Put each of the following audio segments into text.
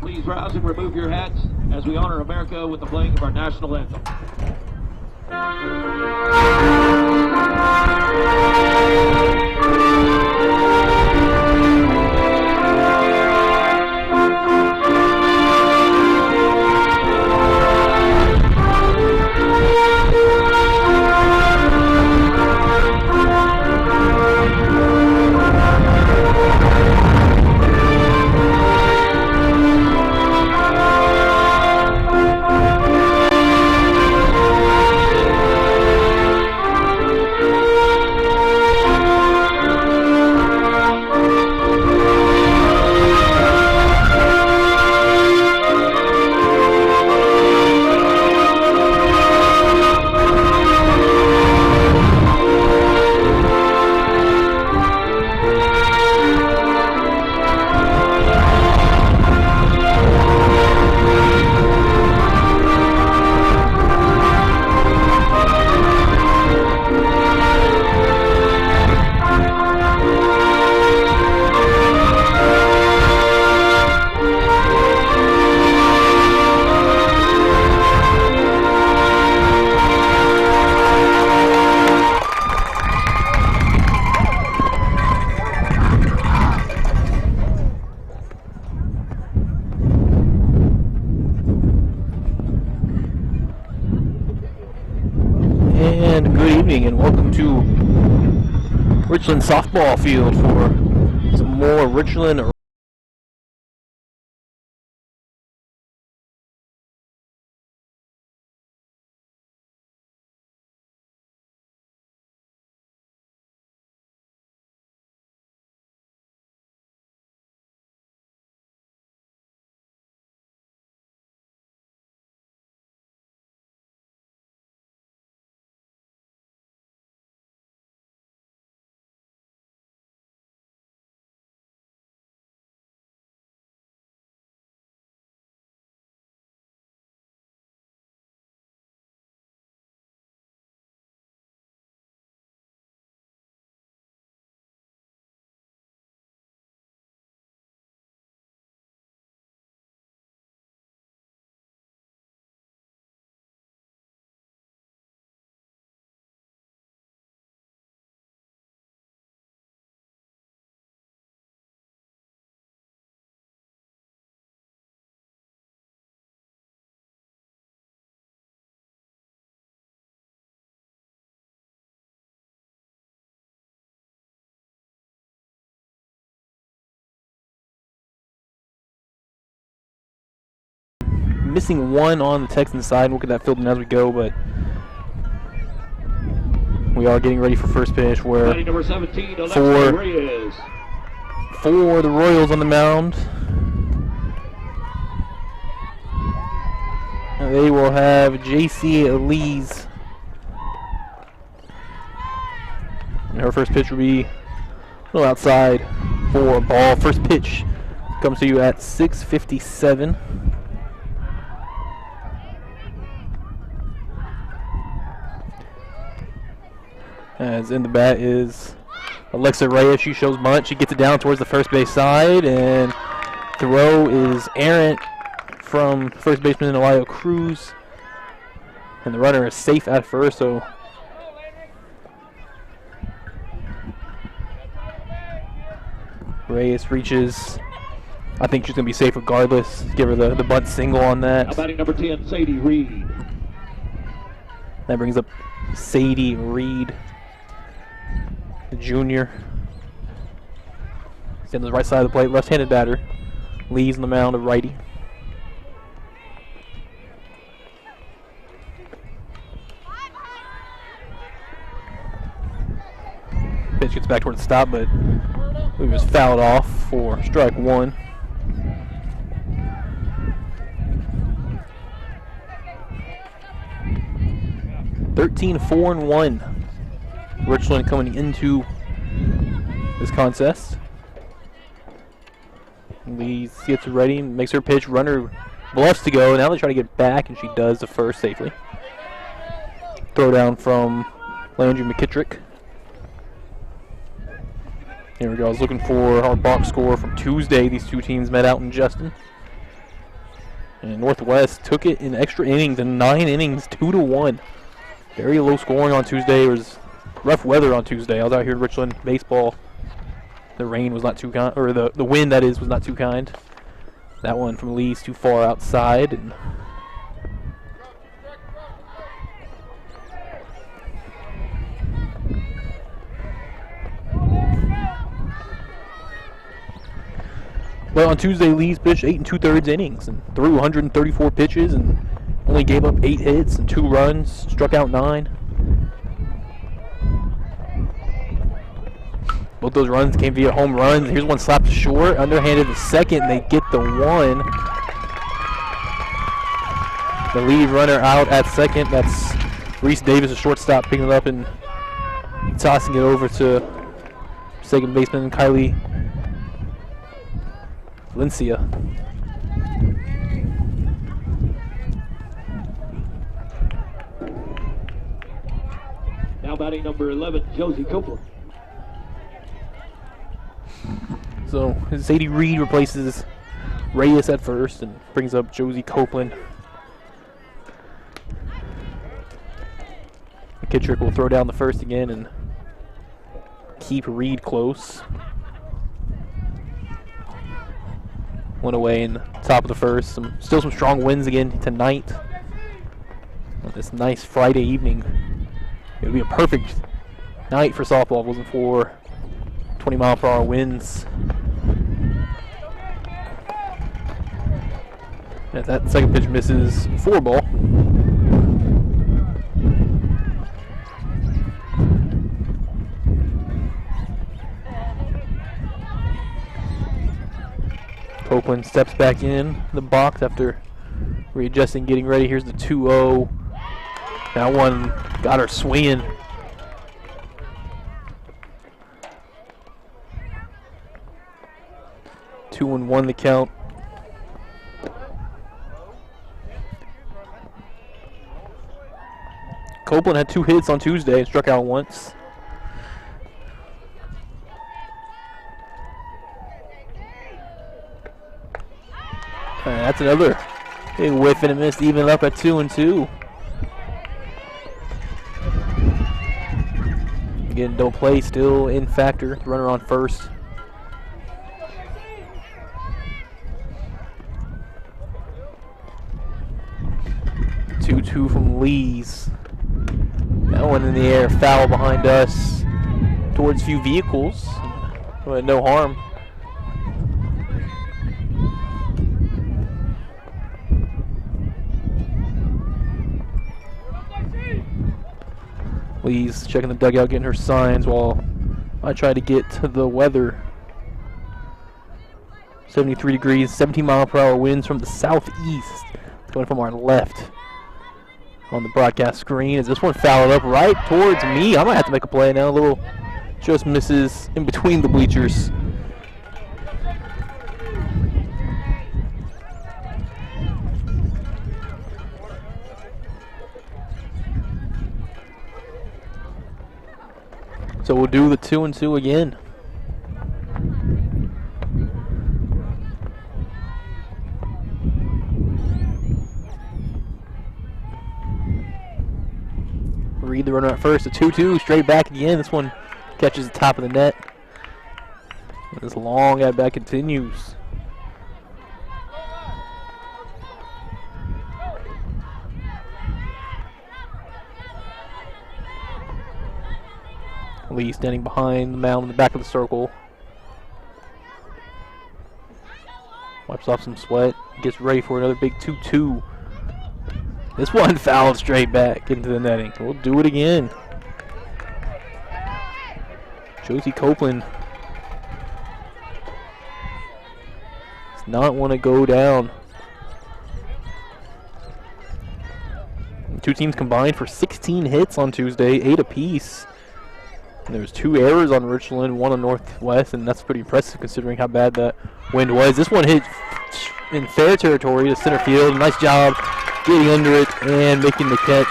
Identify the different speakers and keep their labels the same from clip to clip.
Speaker 1: Please rise and remove your hats as we honor America with the playing of our national anthem.
Speaker 2: And good evening and welcome to Richland softball field for some more Richland missing one on the Texan side. We'll look at that field as we go, but we are getting ready for first pitch where
Speaker 1: Number 17,
Speaker 2: for
Speaker 1: Reyes.
Speaker 2: the Royals on the mound. They will have J.C. Elise. And her first pitch will be a little outside for a ball. First pitch comes to you at 6:57. As in the bat is Alexa Reyes. She shows bunt. She gets it down towards the first base side, and throw is errant from first baseman Elias Cruz. And the runner is safe at first, so Reyes reaches. I think she's going to be safe regardless. Give her the bunt single on that.
Speaker 1: Now batting number 10, Sadie Reed.
Speaker 2: That brings up Sadie Reed, the junior. He's on the right side of the plate, left-handed batter. Leaves on the mound of righty. Pitch gets back towards the stop, but he was fouled off for strike one. (13-4-1). Richland coming into this contest. Lee gets ready, makes her pitch. Runner bluffs to go. Now they try to get back, and she does the first safely. Throw down from Landry McKittrick. Here we go. I was looking for our box score from Tuesday. These two teams met out in Justin. And Northwest took it in extra innings, in 9 innings, 2-1. Very low scoring on Tuesday. It was rough weather on Tuesday. I was out here at Richland baseball. The rain was not too kind, or the wind, that is, was not too kind. That one from Lee's too far outside. And but on Tuesday, Lee's pitched 8 2/3 innings and threw 134 pitches and only gave up 8 hits and 2 runs, struck out 9. Both those runs came via home runs. Here's one slapped short, underhanded the second, and they get the one. The lead runner out at second. That's Reese Davis, a shortstop, picking it up and tossing it over to second baseman Kylie Valencia.
Speaker 1: Now batting number 11, Josie Copeland.
Speaker 2: So Zadie Reed replaces Reyes at first and brings up Josie Copeland. McKittrick will throw down the first again and keep Reed close. One away in the top of the first. Still some strong winds again tonight. On this nice Friday evening. It would be a perfect night for softball if it wasn't for 20-mile-per-hour winds. And that second pitch misses, 4 ball. Copeland steps back in the box after readjusting, getting ready. Here's the 2-0. That one got her swinging. Two and 1 the count. Copeland had 2 hits on Tuesday and struck out once. That's another big whiff and a miss, even up at 2 and 2. Again, don't play still in factor. Runner on first. Two from Lee's. That one in the air, foul behind us towards few vehicles. No harm. Lee's checking the dugout, getting her signs while I try to get to the weather. 73 degrees, 17-mile-per-hour winds from the southeast. Going from our left on the broadcast screen. As this one fouled up right towards me. I might have to make a play now. A little just misses in between the bleachers. So we'll do the 2 and 2 again. Reed the runner at first, a 2-2, straight back again. This one catches the top of the net. This long at bat continues. Lee standing behind the mound in the back of the circle. Wipes off some sweat, gets ready for another big 2-2. This one fouled straight back into the netting. We'll do it again. Josie Copeland does not want to go down. The two teams combined for 16 hits on Tuesday, 8 apiece. And there was 2 errors on Richland, 1 on Northwest, and that's pretty impressive considering how bad that wind was. This one hit in fair territory to center field. Nice job getting under it and making the catch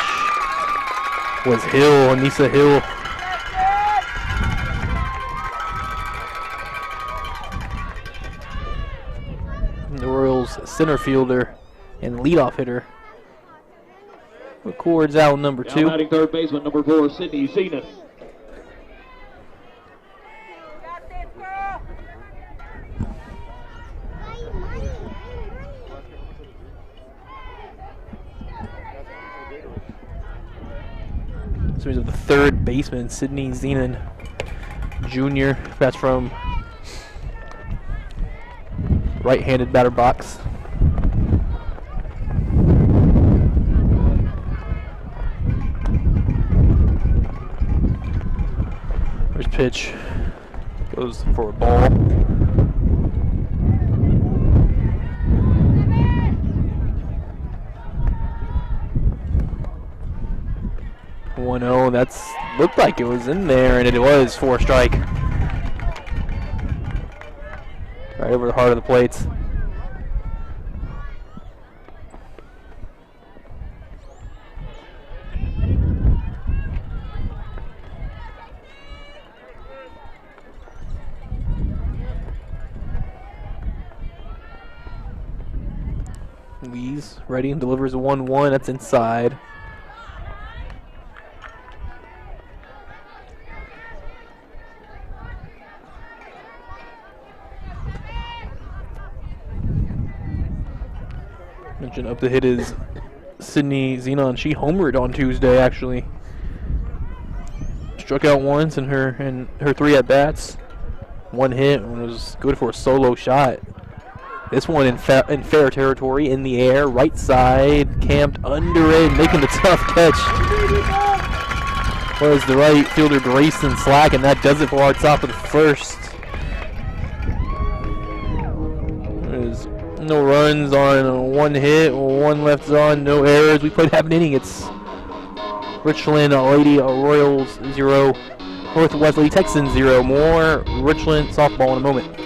Speaker 2: was Hill, Anissa Hill. the Royals center fielder and leadoff hitter, records out number 2.
Speaker 1: Now batting third baseman number 4, Sydney Zenith.
Speaker 2: So he's the third baseman, Sydney Zenon Jr. That's from right-handed batter box. First pitch goes for a ball. That's looked like it was in there, and it was for a strike. Right over the heart of the plates. Lee's ready and delivers a 1-1. That's inside. Up to hit is Sydney Zenon. She homered on Tuesday, actually. Struck out once in her 3 at bats. 1 hit and was good for a solo shot. This one in fair territory, in the air, right side, camped under it, making the tough catch. Was the right fielder Grayson Slack, and that does it for our top of the first. There's no runs on 1 hit, 1 left on, no errors. We played half an inning. It's Richland Lady Royals 0, North Wesley Texans 0. More Richland softball in a moment.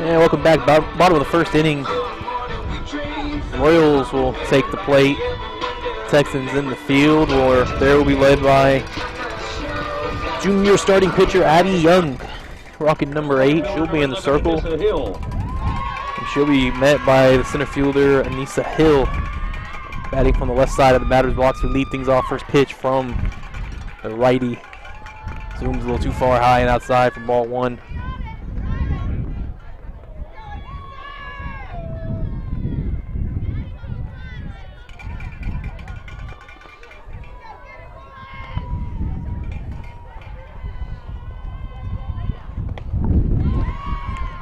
Speaker 2: And welcome back. Bottom of the first inning. Royals will take the plate. Texans in the field, or they will be led by junior starting pitcher Addie Young, rocking number 8. She'll be in the circle. And she'll be met by the center fielder Anissa Hill. Batting from the left side of the batter's box to lead things off. First pitch from the righty. Zooms a little too far high and outside for ball one.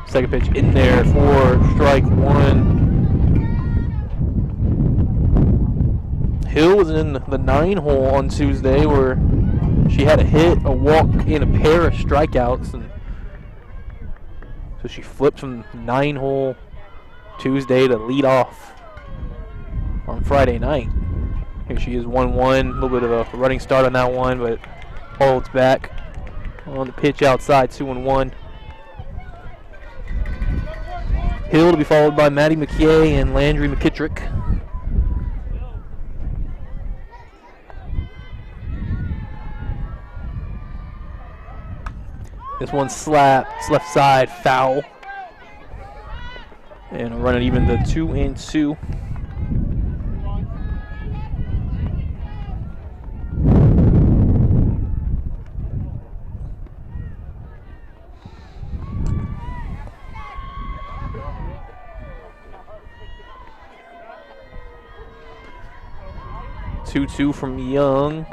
Speaker 2: Second pitch in there for strike one. Hill was in the 9-hole on Tuesday where she had a hit, a walk, and a pair of strikeouts. And so she flipped from 9-hole Tuesday to lead off on Friday night. Here she is 1-1, a little bit of a running start on that one, but holds back on the pitch outside, 2-1. Hill to be followed by Maddie McKay and Landry McKittrick. This one slaps left side, foul. And I'll run it even to 2-2. Two from Young.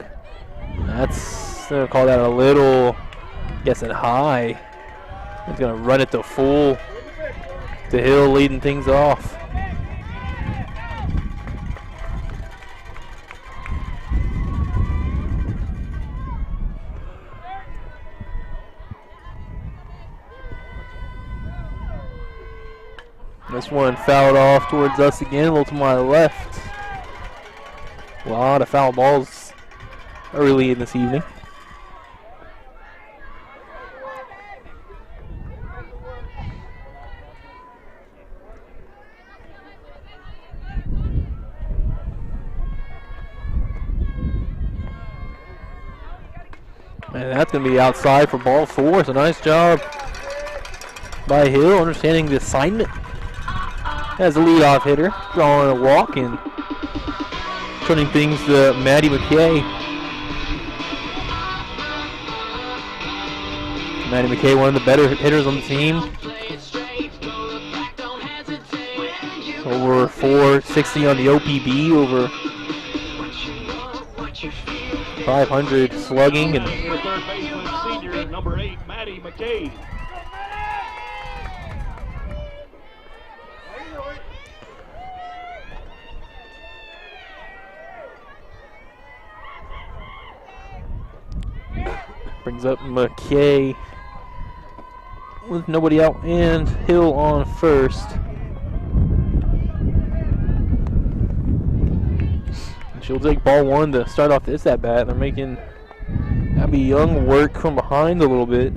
Speaker 2: That's gonna call that a little, guessing high. He's gonna run it to full. To Hill leading things off. This one fouled off towards us again, a little to my left. A lot of foul balls early in this evening. And that's going to be outside for ball four. So nice job by Hill, understanding the assignment as a leadoff hitter, drawing a walk and turning things to Maddie McKay. Maddie McKay, one of the better hitters on the team. Over 460 on the OPB, over 500 slugging. And
Speaker 1: third baseman, senior number 8, Maddie McKay.
Speaker 2: Brings up McKay with nobody out and Hill on first. And she'll take ball one to start off this at bat. They're making Abby Young work from behind a little bit.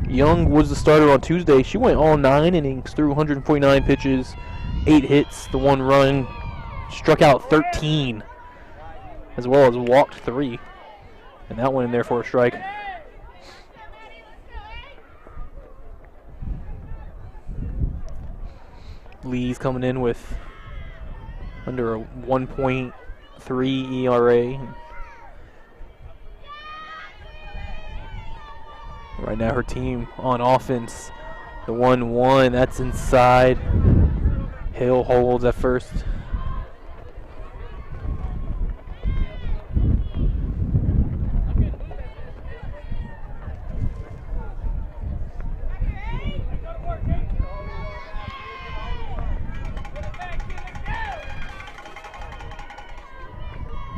Speaker 2: Young was the starter on Tuesday. She went all 9 innings, threw 149 pitches, 8 hits, the 1 run, struck out 13, as well as walked 3. And that went in there for a strike. Lee's coming in with under a 1.3 ERA. Right now her team on offense, the 1-1, that's inside. Hill holds at first.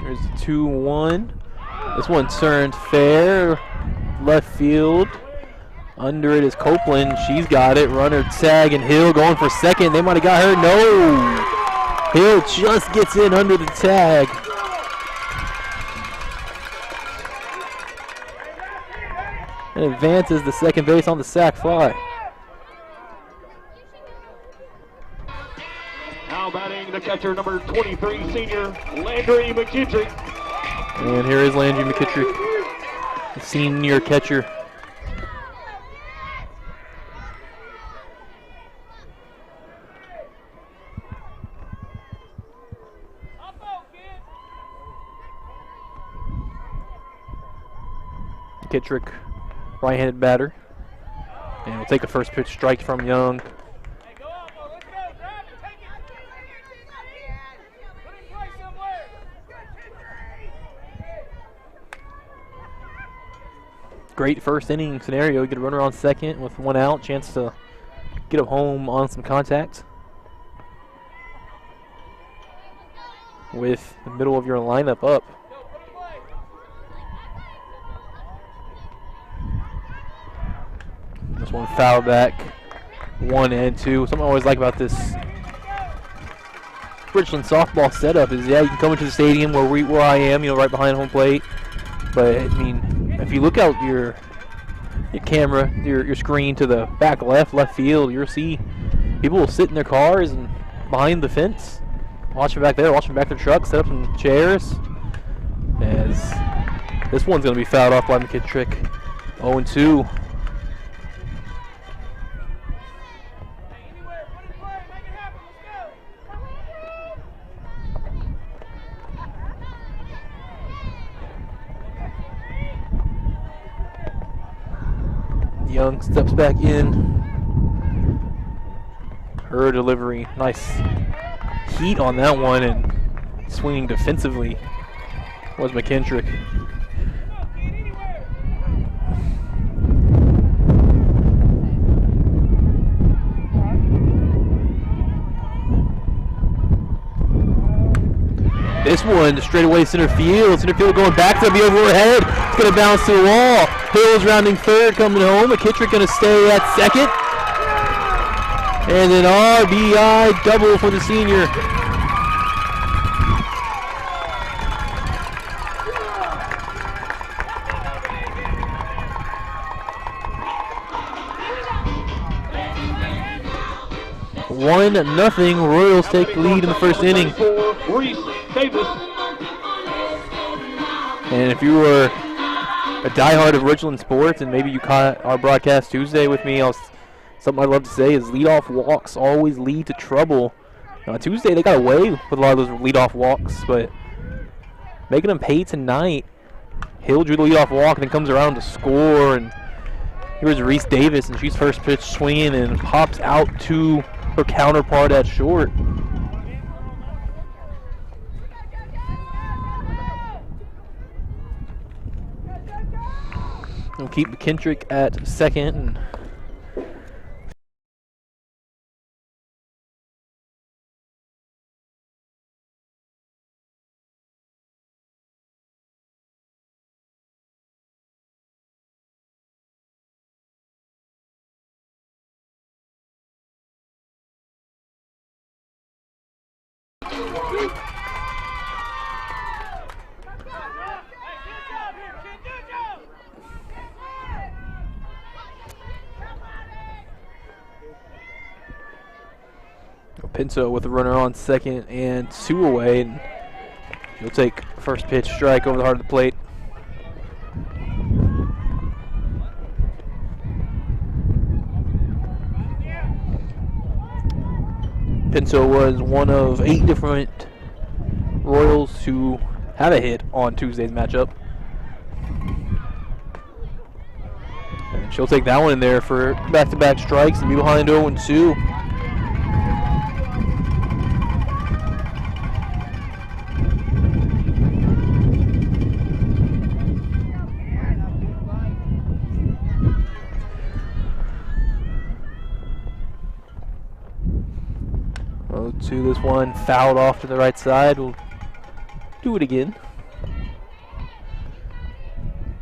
Speaker 2: There's the 2-1. This one turned fair. Left field. Under it is Copeland. She's got it. Runner tag and Hill going for second. They might have got her. No! Hill just gets in under the tag. And advances the second base on the sac fly.
Speaker 1: Now batting the catcher, number 23, senior Landry McKittrick.
Speaker 2: And here is Landry McKittrick, the senior catcher. McKittrick, right-handed batter. And we'll take a first pitch strike from Young. Great first inning scenario. You get a runner on second with 1 out. Chance to get him home on some contact. With the middle of your lineup up. This one foul back. 1 and 2. Something I always like about this Richland softball setup is, yeah, you can come into the stadium where I am, right behind home plate. But I mean, if you look out your camera, your screen to the back left field, you'll see people will sit in their cars and behind the fence, watching back there, watching back their trucks, set up some chairs. As this one's going to be fouled off by McKittrick. 0-2. Young steps back in. Her delivery, nice heat on that one, and swinging defensively was McKittrick. This one straight away center field. Center field going back to the overhead. It's going to bounce to the wall. Hill's rounding third, coming home. McKittrick going to stay at second. And an RBI double for the senior. Nothing. Royals take the lead in the first inning. And if you were a diehard of Richland sports, and maybe you caught our broadcast Tuesday with me, something I'd love to say is leadoff walks always lead to trouble. Now, Tuesday they got away with a lot of those leadoff walks, but making them pay tonight. Hill drew the leadoff walk and then comes around to score, and here's Reese Davis, and she's first pitch swinging and pops out to her counterpart at short. We'll keep McKittrick at second. And Pinto with a runner on second and 2 away, and he'll take first pitch strike over the heart of the plate. Pinto was one of 8 different Royals to have a hit on Tuesday's matchup. And she'll take that one in there for back-to-back strikes and be behind 0-2. This one fouled off to the right side. We'll do it again.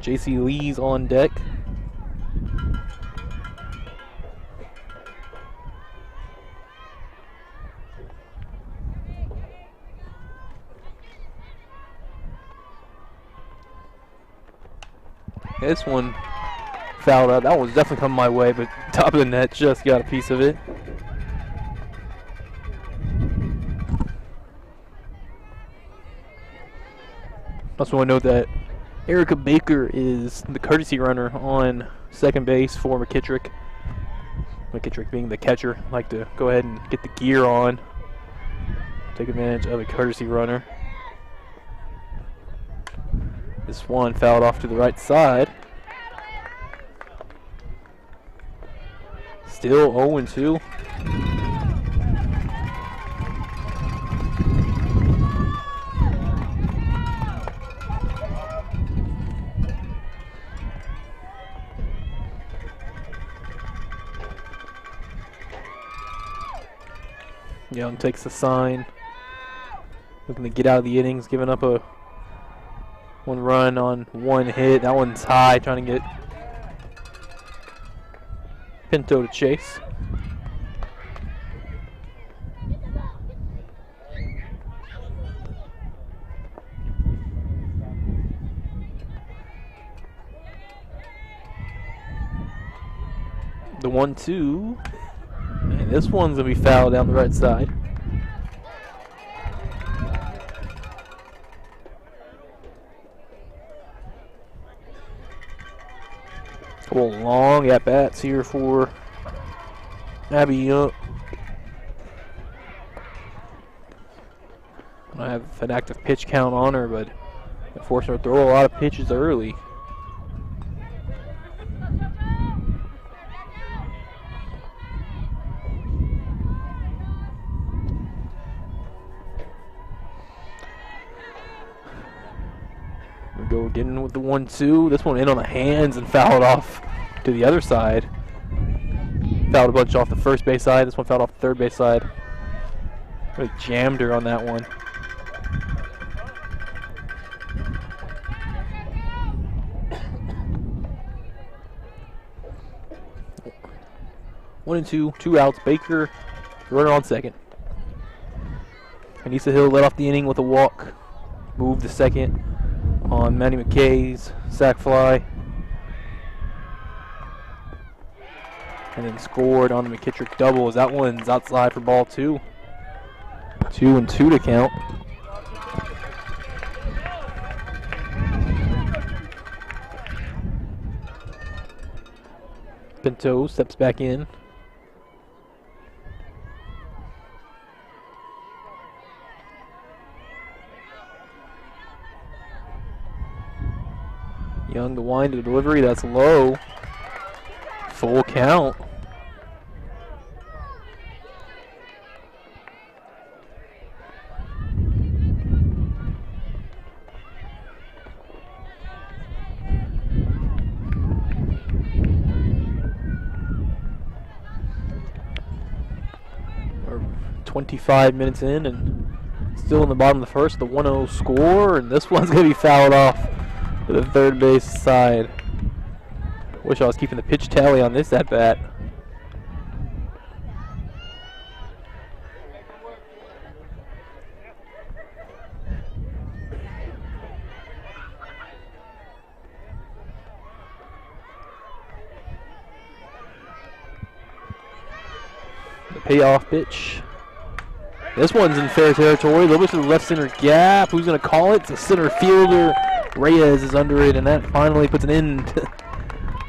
Speaker 2: JC Lee's on deck. This one fouled out. That one was definitely coming my way, but top of the net just got a piece of it. Also want to note that Erica Baker is the courtesy runner on second base for McKittrick. McKittrick being the catcher, like to go ahead and get the gear on, take advantage of a courtesy runner. This one fouled off to the right side. still 0-2. Young takes the sign. Looking to get out of the innings, giving up a 1 run on 1 hit. That one's high, trying to get Pinto to chase. The 1-2. And this one's going to be fouled down the right side. Couple long at-bats here for Abby Young. I have an active pitch count on her, but it forced her to throw a lot of pitches early. We go again with the 1-2. This one in on the hands and fouled off to the other side. Fouled a bunch off the first base side. This one fouled off the third base side. Really jammed her on that one. One and two, 2 outs. Baker, runner on second. Anissa Hill led off the inning with a walk. Moved to second on Manny McKay's sac fly. And then scored on the McKittrick double as that one's outside for ball 2. 2-2 to count. Pinto steps back in. Young to wind to the delivery, that's low. Full count. We're 25 minutes in and still in the bottom of the first, the 1-0 score, and this one's going to be fouled off to the third base side. Wish I was keeping the pitch tally on this at bat. The payoff pitch. This one's in fair territory. A little bit to the left center gap. Who's going to call it? The center fielder. Reyes is under it, and that finally puts an end to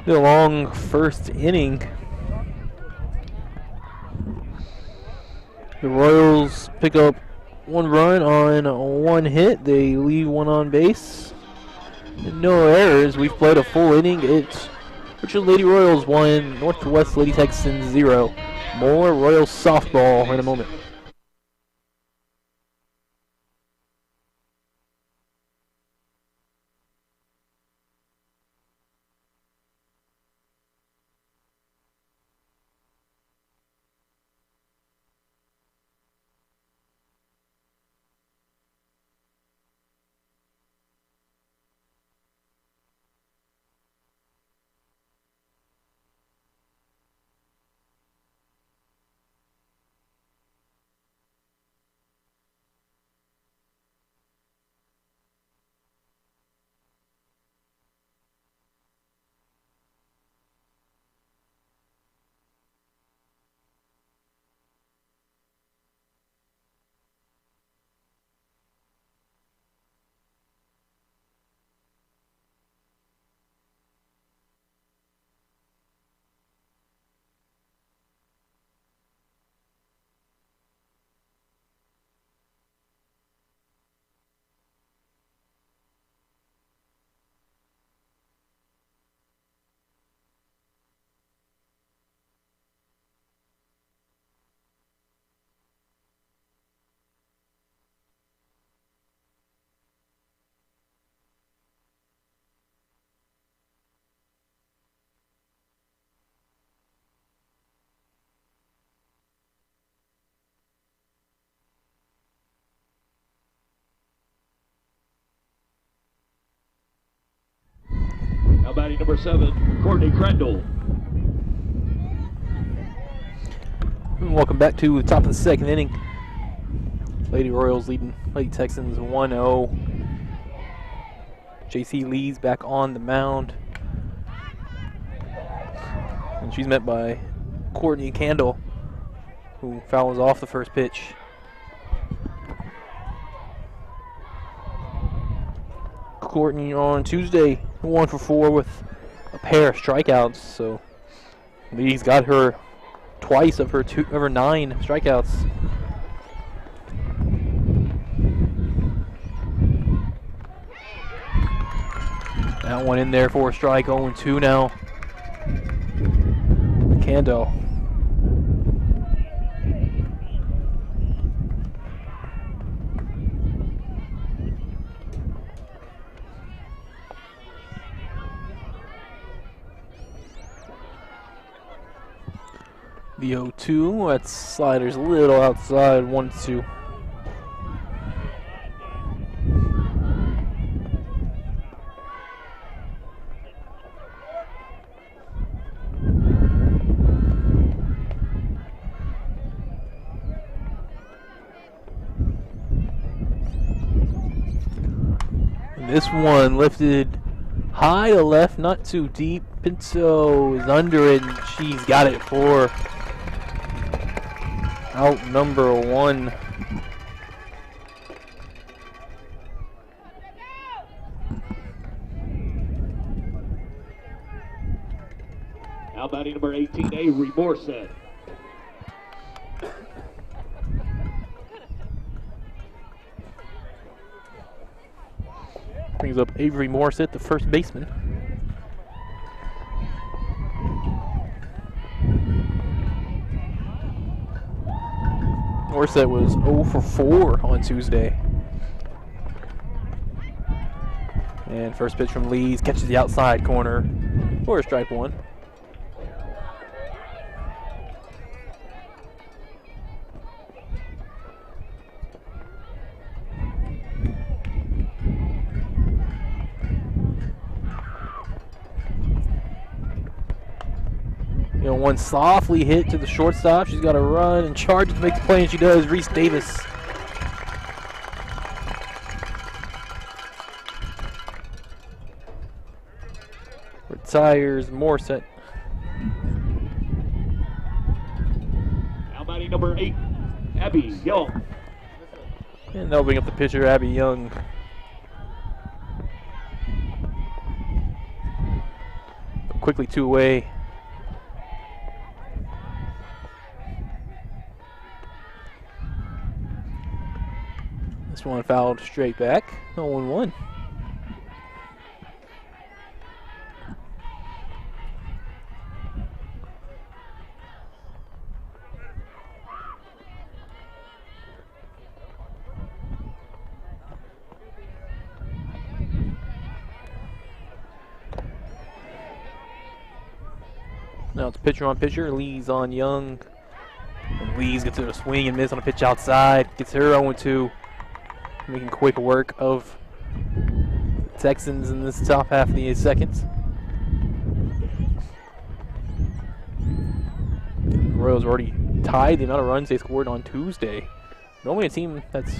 Speaker 2: the long first inning. The Royals pick up 1 run on 1 hit. They leave 1 on base. And no errors. We've played a full inning. It's Richland Lady Royals 1, Northwest Lady Texans 0. More Royals softball in a moment.
Speaker 1: Now batting number 7, Courtney Crandall.
Speaker 2: Welcome back to the top of the second inning. Lady Royals leading Lady Texans 1-0. JC Lee's back on the mound. And she's met by Courtney Candle, who fouls off the first pitch. Courtney on Tuesday 1 for 4 with a pair of strikeouts. So Lee's got her twice of her 9 strikeouts. That one in there for a strike. 0-2 now. Candle. The 0-2, that slider's a little outside, 1-2. This one lifted high to left, not too deep. Pinto is under it, and she's got it for out number 1.
Speaker 1: Now batting number 18, Avery Morset.
Speaker 2: Brings up Avery Morset, the first baseman. Morset was 0 for 4 on Tuesday. And first pitch from Lees catches the outside corner for a strike 1. One softly hit to the shortstop. She's got to run and charge to make the play, and she does. Reese Davis. Retires Morset.
Speaker 1: Now batting number 8, Abby Young.
Speaker 2: And they'll bring up the pitcher, Abby Young. Quickly 2 away. This one fouled straight back. 0-1. Now it's pitcher on pitcher. Lee's on Young. And Lee's gets a swing and miss on a pitch outside. Gets her 0-2. Making quick work of Texans in this top half of the second. The Royals already tied the amount of runs they scored on Tuesday. Normally a team that's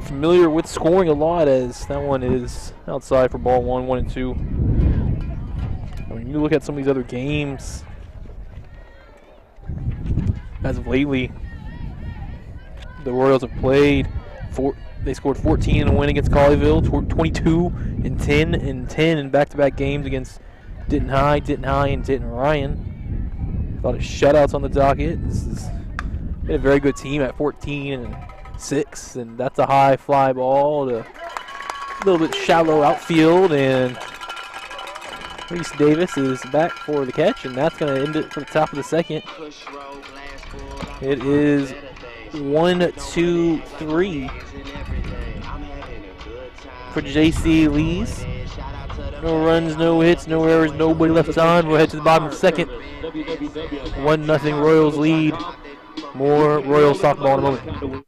Speaker 2: familiar with scoring a lot, as that one is outside for ball 1, 1-2. When you look at some of these other games, as of lately, the Royals have played. They scored 14 in a win against Colleyville, 22 and 10 in back-to-back games against Denton High, and Denton Ryan. A lot of shutouts on the docket. This has been a very good team at 14-6, and that's a high fly ball to a little bit shallow outfield, and Reese Davis is back for the catch, and that's going to end it for the top of the second. It is 1-2-3 for JC Lees. No runs, no hits, no errors, nobody left on. We'll head to the bottom of the second. 1-0 Royals lead. More Royals softball in a moment.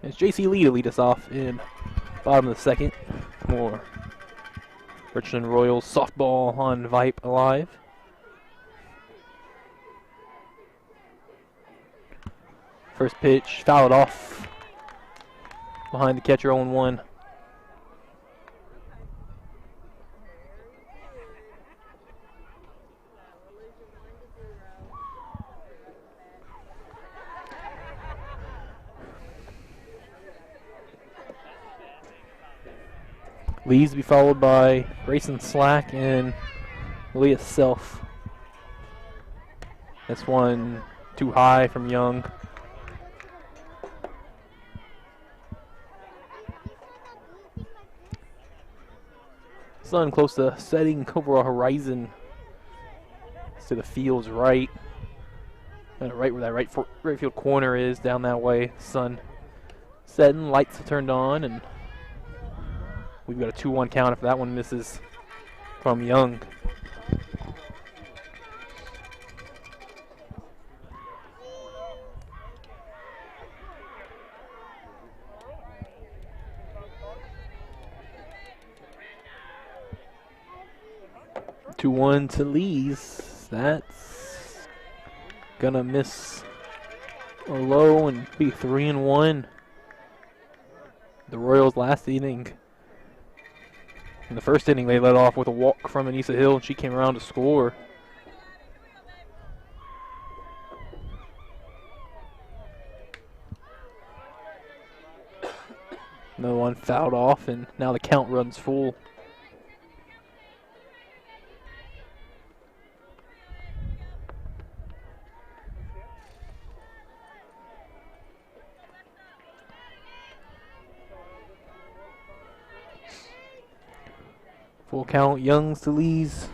Speaker 2: It's JC Lee to lead us off in bottom of the second for Richland Royals softball on Vype Alive. First pitch, fouled off behind the catcher, 0-1. Lee's to be followed by Grayson Slack and Leah Self. This one too high from Young. Sun close to setting over a horizon. To the field's right. Kind of right where that right field corner is, down that way. Sun setting, lights turned on, and we've got a 2-1 count if that one misses from Young. Two 2-1 to Lee's. That's gonna miss a low and be 3-1. The Royals last inning. In the first inning, they led off with a walk from Anissa Hill, and she came around to score. Another one fouled off, and now the count runs full. Full count, Young's to Lee's.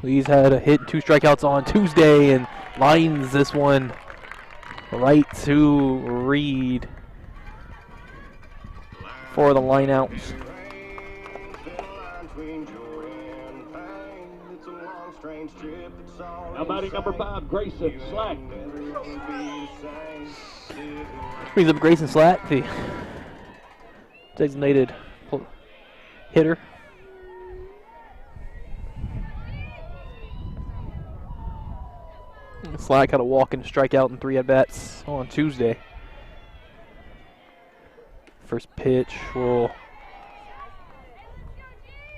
Speaker 2: Lee's had a hit, 2 strikeouts on Tuesday, and lines this one right to Reed for the line out.
Speaker 1: Now batting number 5, Grayson Slack.
Speaker 2: Brings up Grayson Slack, the designated hitter. Slack had a walk and strikeout in 3 at-bats on Tuesday. First pitch will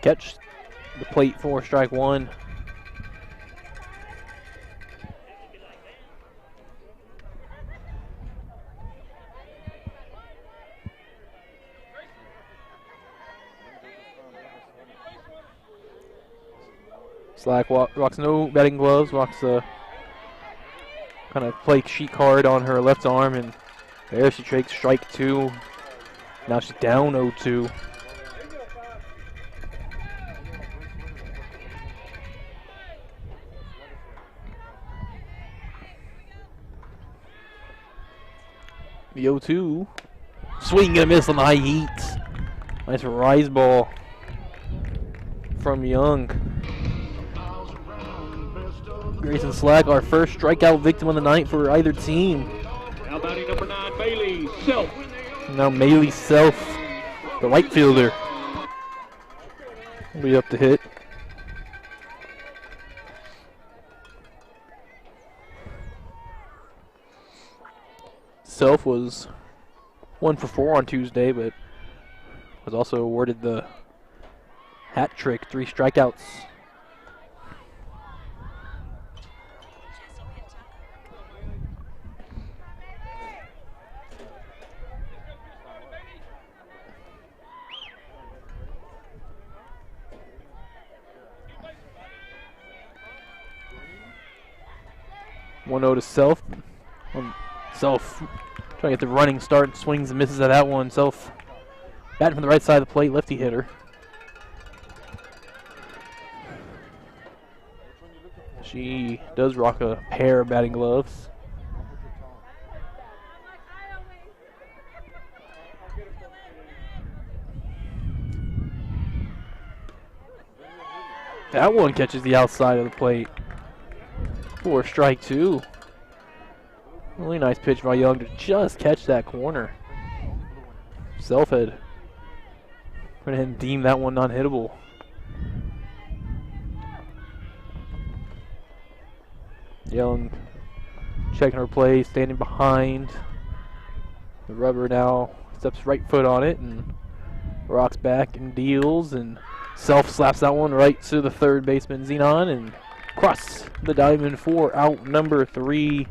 Speaker 2: catch the plate for strike 1. Slack rocks no batting gloves, rocks a kind of play sheet card on her left arm, and there she takes strike 2. Now she's down 0-2. The 0-2. Swing and a miss on the high heat. Nice rise ball from Young. Grayson Slack, our first strikeout victim of the night for either team.
Speaker 1: Now batting number 9, Bailey Self.
Speaker 2: Now Bailey Self, the right fielder, will be up to hit. Self was 1 for 4 on Tuesday, but was also awarded the hat trick, 3 strikeouts. One 0 to Self. Self trying to get the running start, swings and misses at that one. Self batting from the right side of the plate, lefty hitter. She does rock a pair of batting gloves. That one catches the outside of the plate for strike 2. Really nice pitch by Young to just catch that corner. Selfhead. Went ahead and deemed that one non-hittable. Yellen checking her play, standing behind the rubber now. Steps right foot on it and rocks back and deals, and Self slaps that one right to the third baseman Xenon and cross the diamond for out number 3.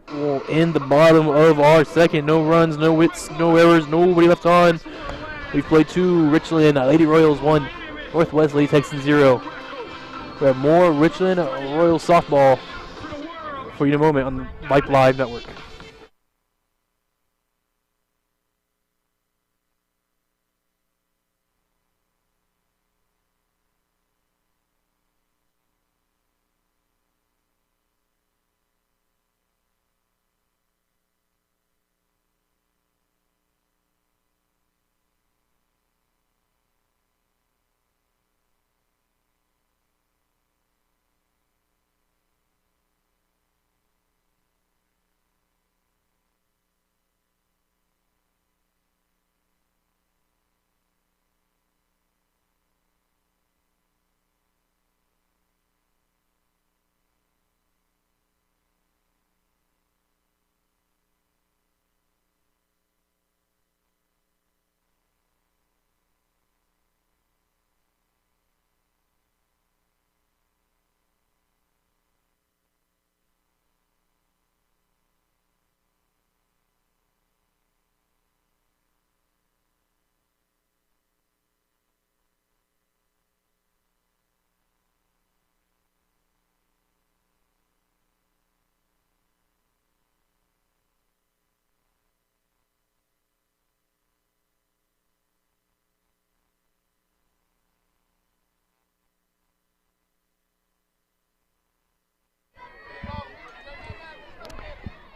Speaker 2: We'll end the bottom of our second. No runs, no hits, no errors, nobody left on. We've played 2, Richland, Lady Royals 1, Northwest Lady Texans 0. We have more Richland Royals softball for you in a moment on the Vype Live Network.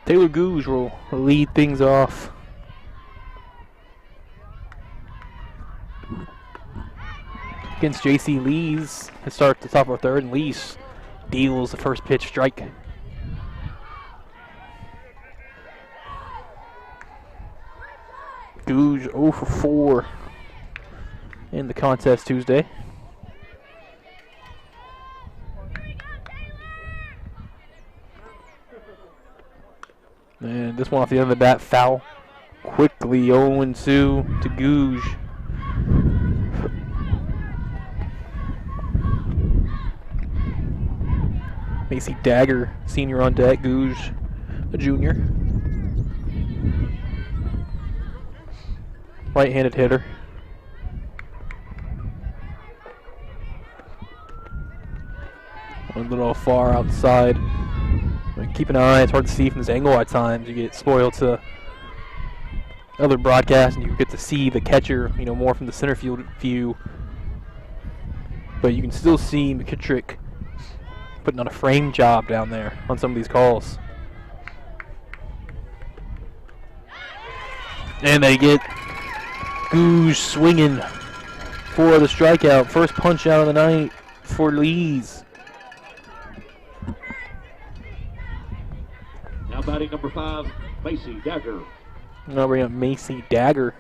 Speaker 2: Taylor Gouge will lead things off. Against J.C. Lees to start the top of our third, and Lees deals the first pitch strike. Gouge 0 for 4 in the contest Tuesday. And this one off the end of the bat, foul. Quickly 0-2 to Gouge. Macy Dagger, senior on deck. Gouge, a junior. Right-handed hitter. A little far outside. Keep an eye, it's hard to see from this angle at times. You get spoiled to other broadcasts and you get to see the catcher, you know, more from the center field view. But you can still see McKittrick putting on a frame job down there on some of these calls. And they get Gouge swinging for the strikeout. First punch out of the night for Lees.
Speaker 1: Now batting number 5, Macy Dagger.
Speaker 2: Now bring up Macy Dagger.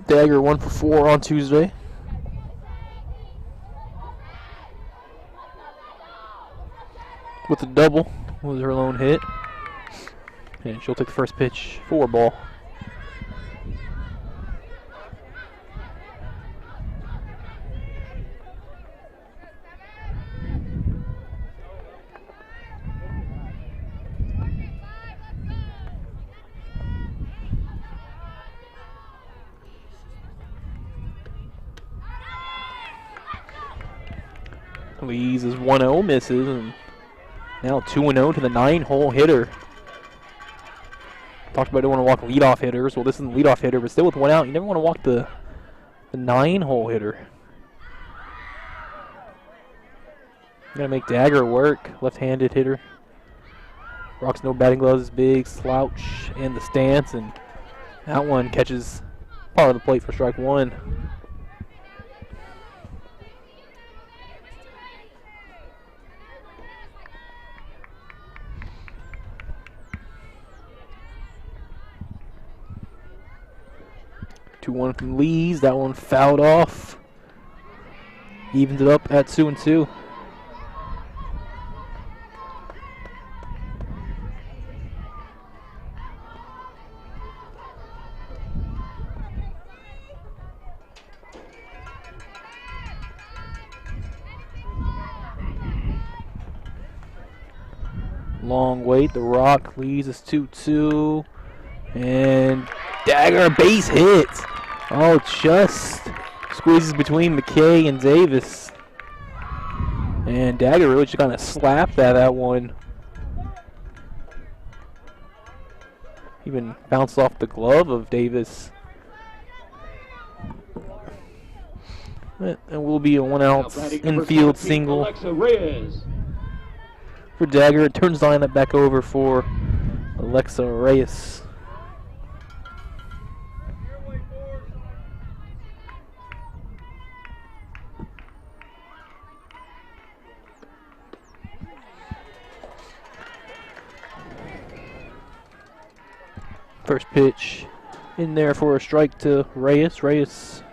Speaker 2: Dagger 1 for 4 on Tuesday. With a double was her lone hit. And she'll take the first pitch for ball. Lees is 1-0, misses, and now 2-0 to the 9-hole hitter. Talked about don't want to walk leadoff hitters. Well, this is the leadoff hitter, but still with 1 out, you never want to walk the 9-hole hitter. Gonna make Dagger work, left-handed hitter. Rocks no batting gloves, big slouch in the stance, and that one catches part of the plate for strike 1. 2-1 from Lees. That one fouled off. Evens it up at 2-2. Long wait. The Rock leads us 2-2. And Dagger base hit. Oh, just squeezes between McKay and Davis. And Dagger really just kind of slapped that one. Even bounced off the glove of Davis. And will be a 1-out infield single for Dagger. It turns the lineup back over for Alexa Reyes. First pitch in there for a strike to Reyes. Reyes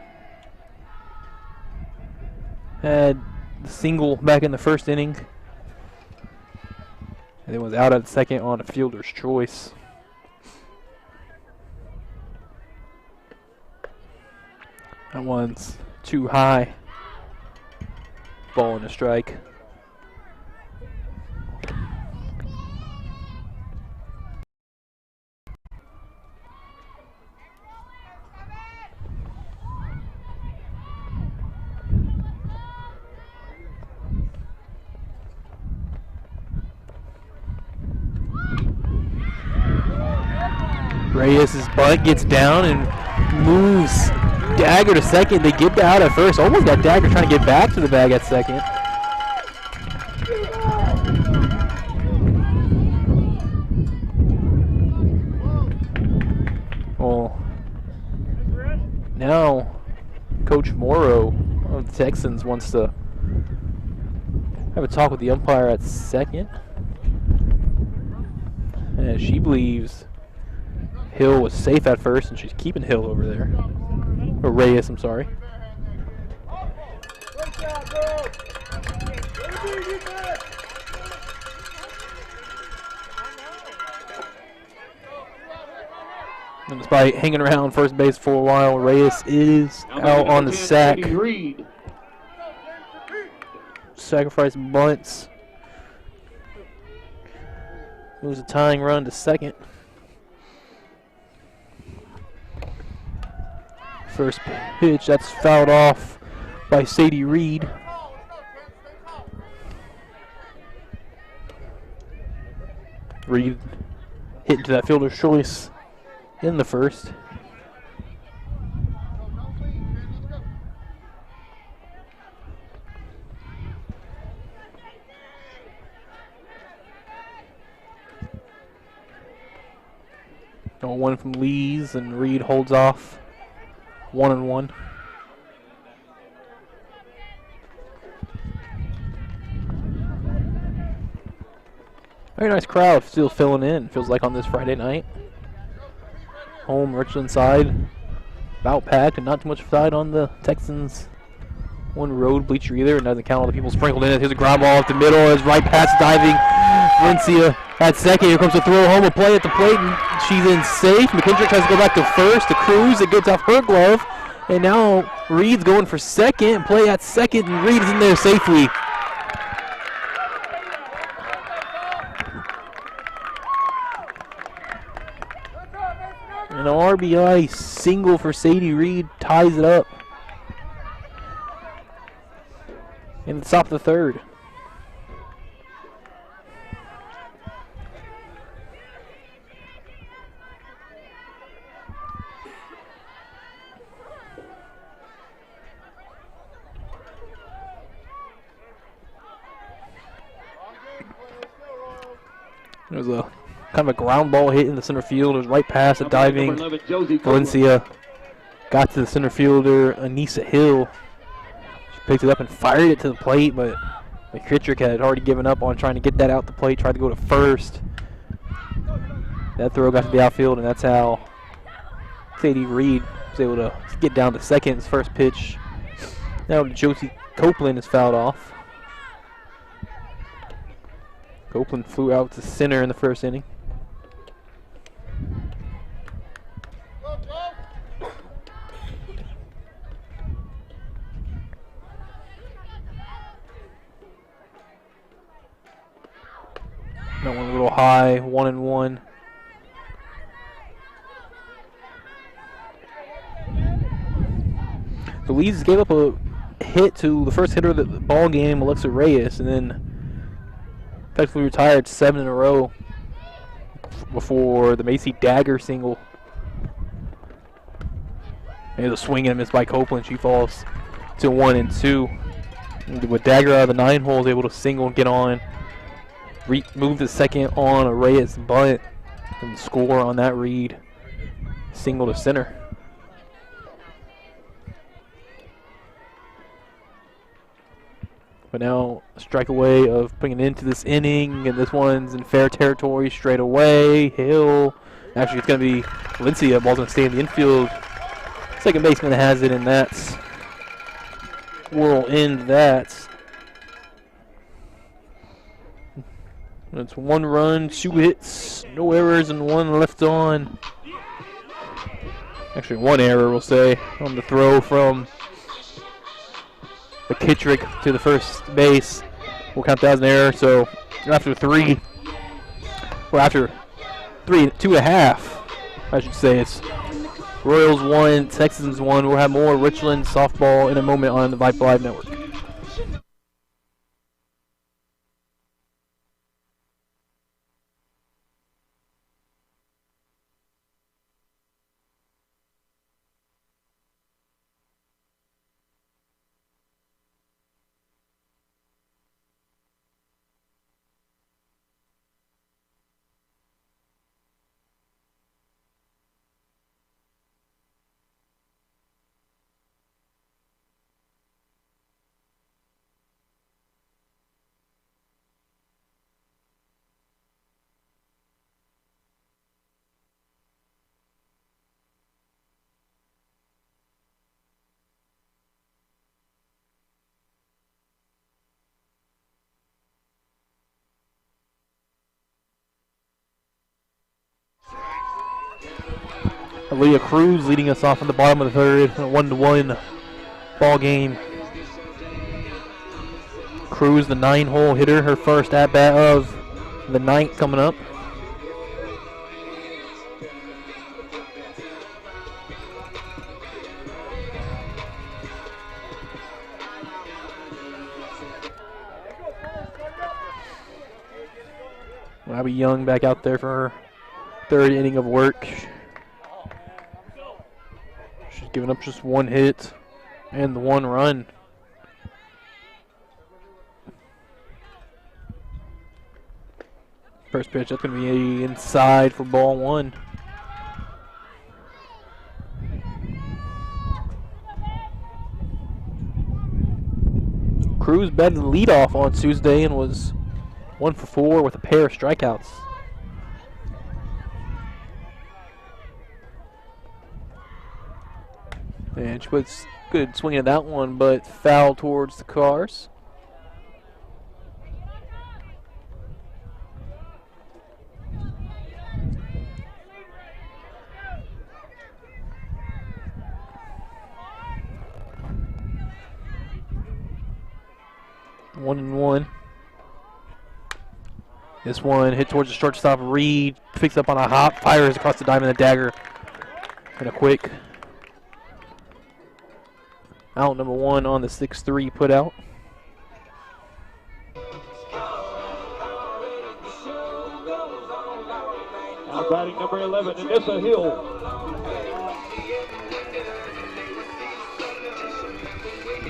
Speaker 2: had the single back in the first inning. And it was out at second on a fielder's choice. That one's too high. Ball and a strike. Reyes' bunt gets down and moves Dagger to second. They get out at first. Almost got Dagger trying to get back to the bag at second. Well, now Coach Morrow of the Texans wants to have a talk with the umpire at second. And she believes Hill was safe at first, and she's keeping Hill over there. Or Reyes, I'm sorry. And despite hanging around first base for a while, Reyes is out on the sack. Sacrifice bunts. Moves a tying run to second. First pitch, that's fouled off by Sadie Reed. Reed hit into that fielder's choice in the first. One from Lees, and Reed holds off. 1-1. Very nice crowd still filling in, feels like, on this Friday night. Home, Richland side, about packed, and not too much side on the Texans. One road bleacher either, and doesn't count all the people sprinkled in it. Here's a ground ball up the middle, as right past diving. Valencia at second. Here comes a throw home, a play at the plate, and she's in safe. McKendrick tries to go back to first. The Cruz, it gets off her glove. And now Reed's going for second. Play at second, and Reed is in there safely. An RBI single for Sadie Reed ties it up. In the top of the third. There's a kind of a ground ball hit in the center field. It was right past a diving Valencia. Got to the center fielder, Anissa Hill. She picked it up and fired it to the plate, but McKittrick had already given up on trying to get that out the plate, tried to go to first. That throw got to the outfield, and that's how Sadie Reed was able to get down to second. His first pitch. Now Josie Copeland is fouled off. Copeland flew out to center in the first inning. That one a little high, 1-1. The Leeds gave up a hit to the first hitter of the ball game, Alexa Reyes, and then effectively retired 7 in a row before the Macy Dagger single. And the swing and a miss by Copeland. She falls to 1-2. With Dagger out of the 9 hole, is able to single and get on. Move the second on a Reyes bunt, and score on that read. Single to center. But now a strike away of putting it into this inning, and this one's in fair territory straight away. Hill. Actually, it's going to be Valencia. Ball's going to stay in the infield. Second baseman has it, and that's will end that. It's 1 run, 2 hits, no errors, and 1 left on. Actually, 1 error, we'll say, on the throw from McKittrick to the first base. We'll count that as an error. So after 3, or after 2.5, I should say, it's Royals 1, Texans 1. We'll have more Richland softball in a moment on the Vype Live Network. Aaliyah Cruz leading us off in the bottom of the third, a 1-1 ball game. Cruz, the 9-hole hitter, her first at-bat of the night coming up. Abby Young back out there for her third inning of work. She's given up just 1 hit and the 1 run. First pitch, that's going to be inside for ball 1. Cruz batted the leadoff on Tuesday and was 1 for 4 with a pair of strikeouts. And she puts good swing at that one, but foul towards the cars. One and one. This one hit towards the shortstop. Reed picks up on a hop, fires across the diamond, the dagger, and a quick out. Number 1 on the 6-3 put out.
Speaker 1: Now batting number 11, Anissa Hill.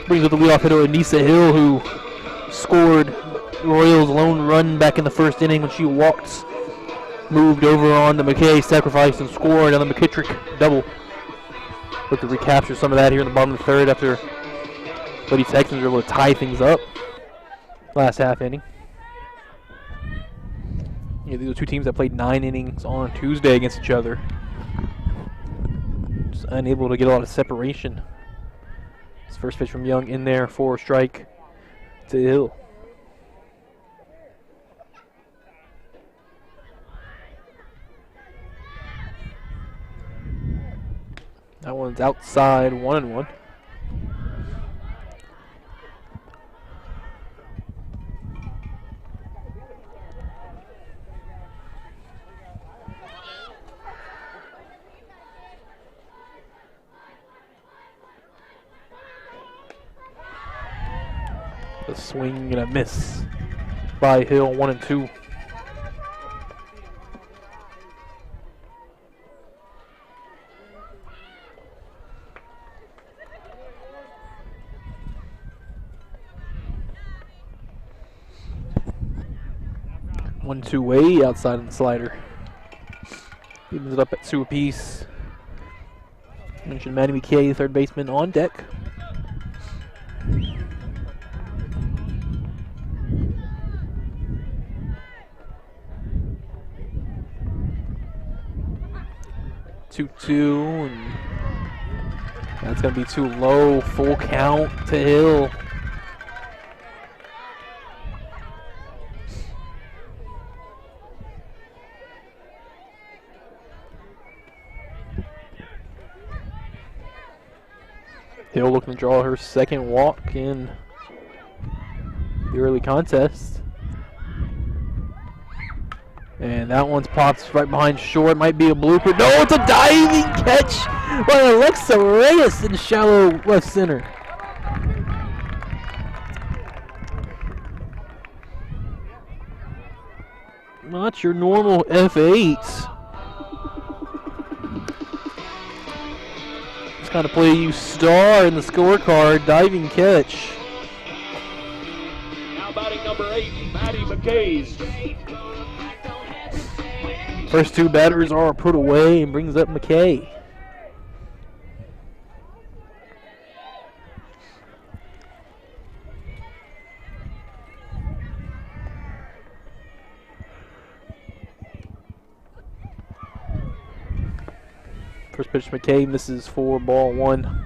Speaker 2: Brings up the leadoff hitter, Anissa Hill, who scored the Royals' lone run back in the first inning when she walked, moved over on the McKay, sacrificed, and scored on the McKittrick double. Look to recapture some of that here in the bottom of the third after Lady Texans were able to tie things up last half inning. Yeah, these are 2 teams that played 9 innings on Tuesday against each other. Just unable to get a lot of separation. This first pitch from Young in there for a strike to Hill. That one's outside, 1-1. A swing and a miss by Hill, 1-2. One two way outside of the slider. Evens it up at 2 apiece. Mentioned Matty McKay, third baseman, on deck. Two, and that's gonna be too low. Full count to Hill. Hill looking to draw her second walk in the early contest. And that one's popped right behind short. Might be a blooper. No, it's a diving catch by Alexa Reyes in shallow left center. Not your normal F8. Just kind of play you star in the scorecard. Diving catch.
Speaker 1: Now batting number 8, Matty McKay.
Speaker 2: First two batters are put away and brings up McKay. First pitch to McKay misses for ball 1.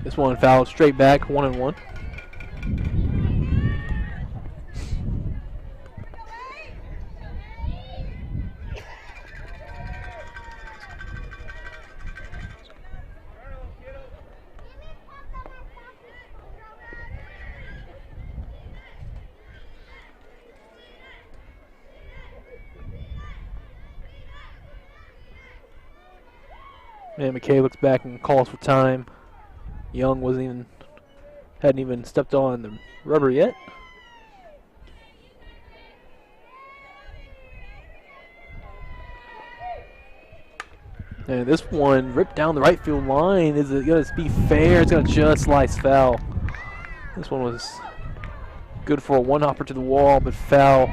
Speaker 2: This one fouled straight back, 1-1. And McKay looks back and calls for time. Young hadn't even stepped on the rubber yet. And this one ripped down the right field line. Is it going to be fair? It's going to just slice foul. This one was good for a one-hopper to the wall, but foul.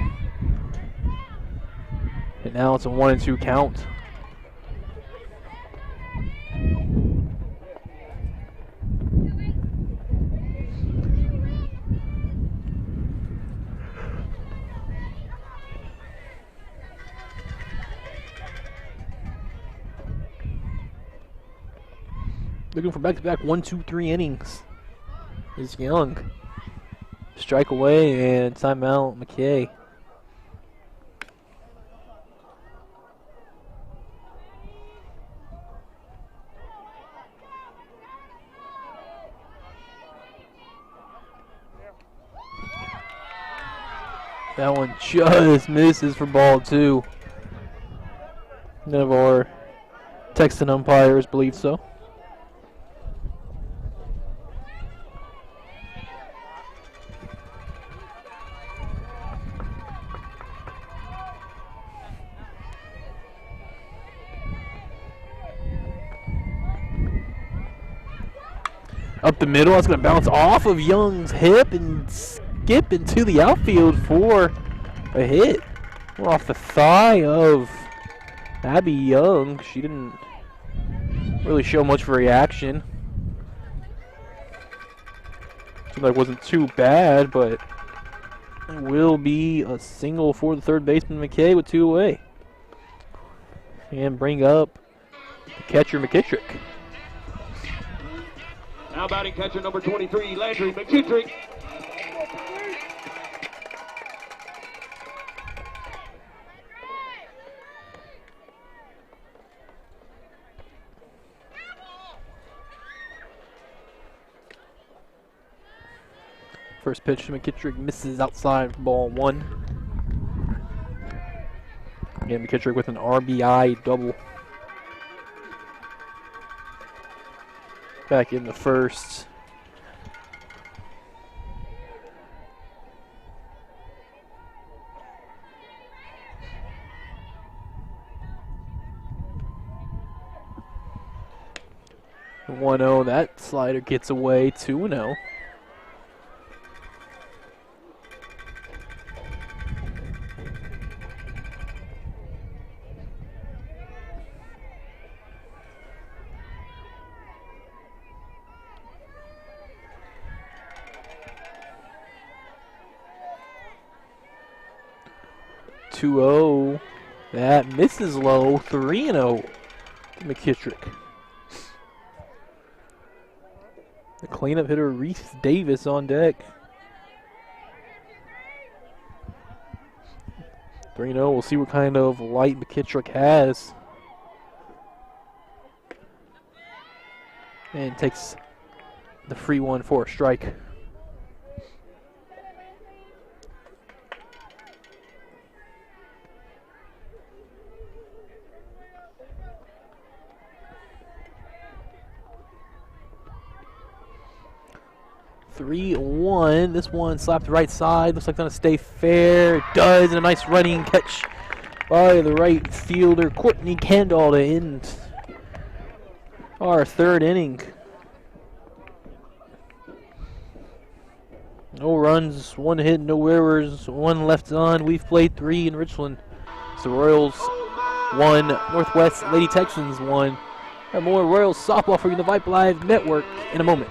Speaker 2: And now it's a 1-2 count. Looking for back-to-back 1-2-3 innings is Young. Strike away and timeout McKay. That one just misses for ball 2. None of our Texan umpires believe so. Up the middle, it's going to bounce off of Young's hip and skip into the outfield for a hit. We're off the thigh of Abby Young. She didn't really show much reaction. Seemed like it wasn't too bad, but it will be a single for the third baseman McKay with 2 away. And bring up the catcher McKittrick.
Speaker 1: Now batting catcher number 23, Landry McKittrick.
Speaker 2: First pitch to McKittrick misses outside, ball 1. Again, McKittrick with an RBI double. Back in the first. The 1-0, that slider gets away, 2-0. That misses low. 3-0 to McKittrick. The cleanup hitter Reese Davis on deck. 3-0. We'll see what kind of light McKittrick has. And takes the free one for a strike. This one slapped right side. Looks like gonna stay fair. It does, and a nice running catch by the right fielder Courtney Kendall to end our third inning. No runs, 1 hit, no errors, 1 left on. We've played 3 in Richland. So Royals 1, Northwest Lady Texans 1. And more Royals softball for you on the Vype Live Network in a moment.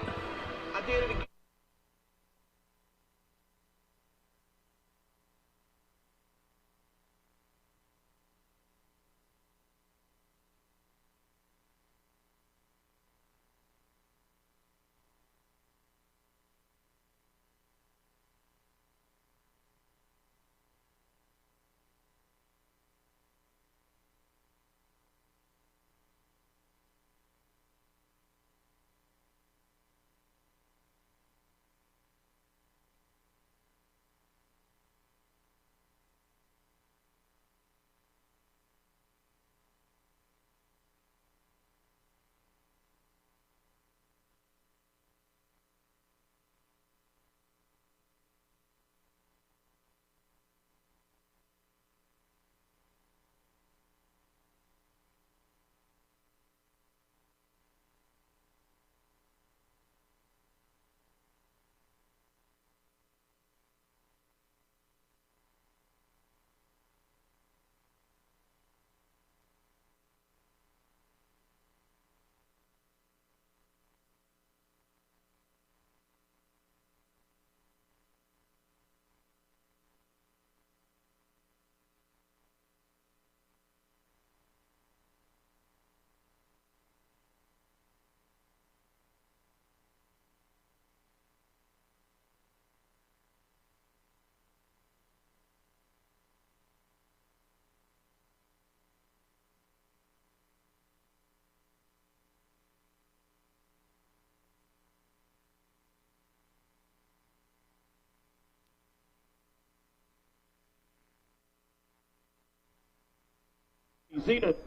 Speaker 1: You've seen it.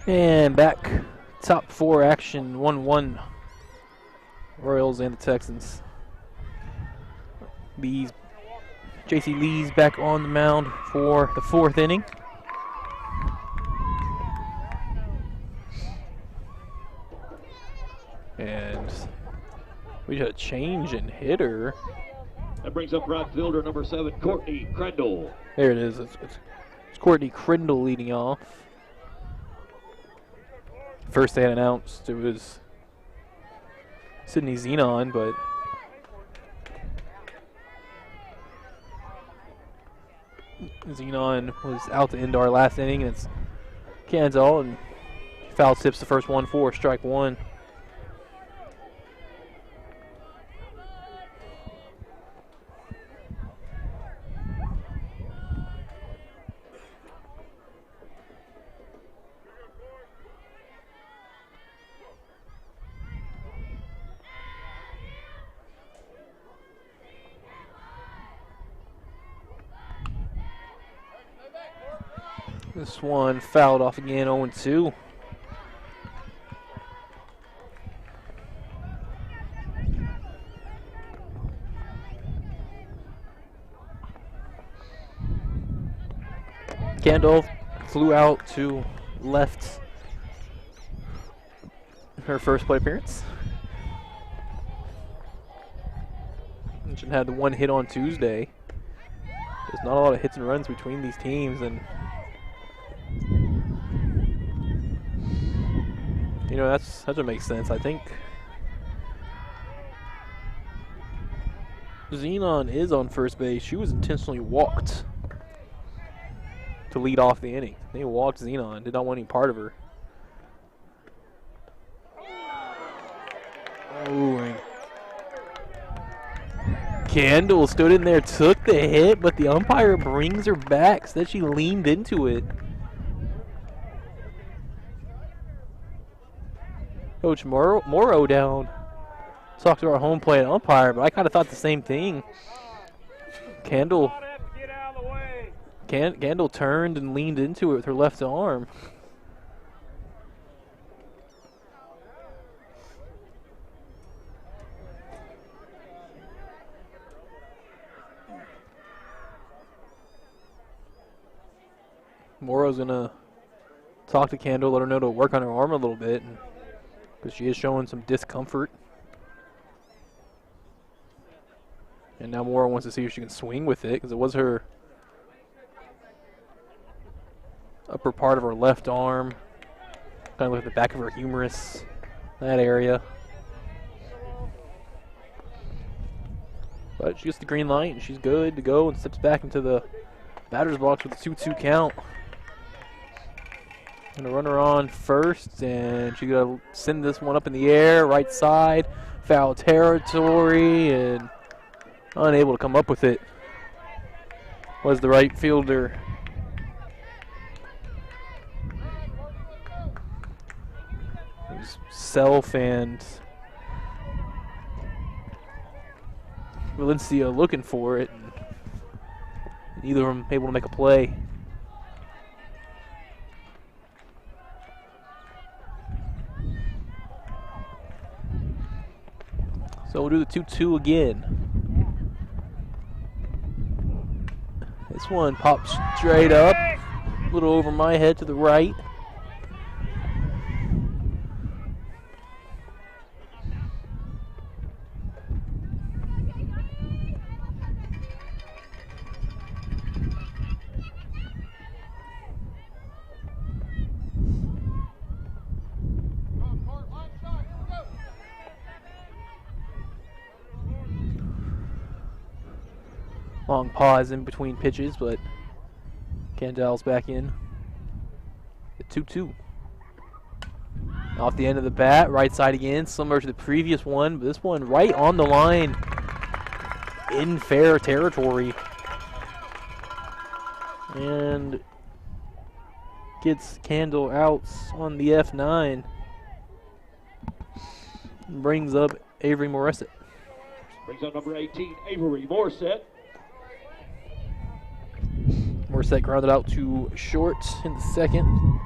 Speaker 2: And back, top 4 action, 1-1. Royals and the Texans. JC Lee's back on the mound for the 4th inning. And we got a change in hitter.
Speaker 1: That brings up right fielder number 7, Courtney Crendel.
Speaker 2: There it is. It's Courtney Crendel leading off. First they had announced it was Sydney Xenon, but Xenon was out to end our last inning, and it's Kanzel, and foul tips the first one for strike one. This one fouled off again, 0-2. Kendall flew out to left her first plate appearance. And she had the one hit on Tuesday. There's not a lot of hits and runs between these teams, and you know, that doesn't make sense. I think Xenon is on first base. She was intentionally walked to lead off the inning. They walked Xenon, did not want any part of her. Oh, and Candle stood in there, took the hit, but the umpire brings her back. Said she leaned into it. Coach Morrow down. Talked to our home plate umpire, but I kind of thought the same thing. Candle turned and leaned into it with her left arm. Morrow's gonna talk to Candle, let her know to work on her arm a little bit, because she is showing some discomfort. And now Morrow wants to see if she can swing with it, because it was her upper part of her left arm, kind of like the back of her humerus, that area. But she gets the green light, and she's good to go, and steps back into the batter's box with a 2-2 count. Gonna run her on first, and she's gonna send this one up in the air, right side, foul territory, and unable to come up with it was the right fielder. It was Self and Valencia looking for it, and neither of them able to make a play. So we'll do the 2-2 again. This one pops straight up, a little over my head to the right. Long pause in between pitches, but Candel's back in. The 2-2. Off the end of the bat, right side again, similar to the previous one, but this one right on the line in fair territory. And gets Candle out on the F9. Brings up Avery Morissette.
Speaker 1: Brings up number 18, Avery Morissette.
Speaker 2: Morissette grounded out to short in the second.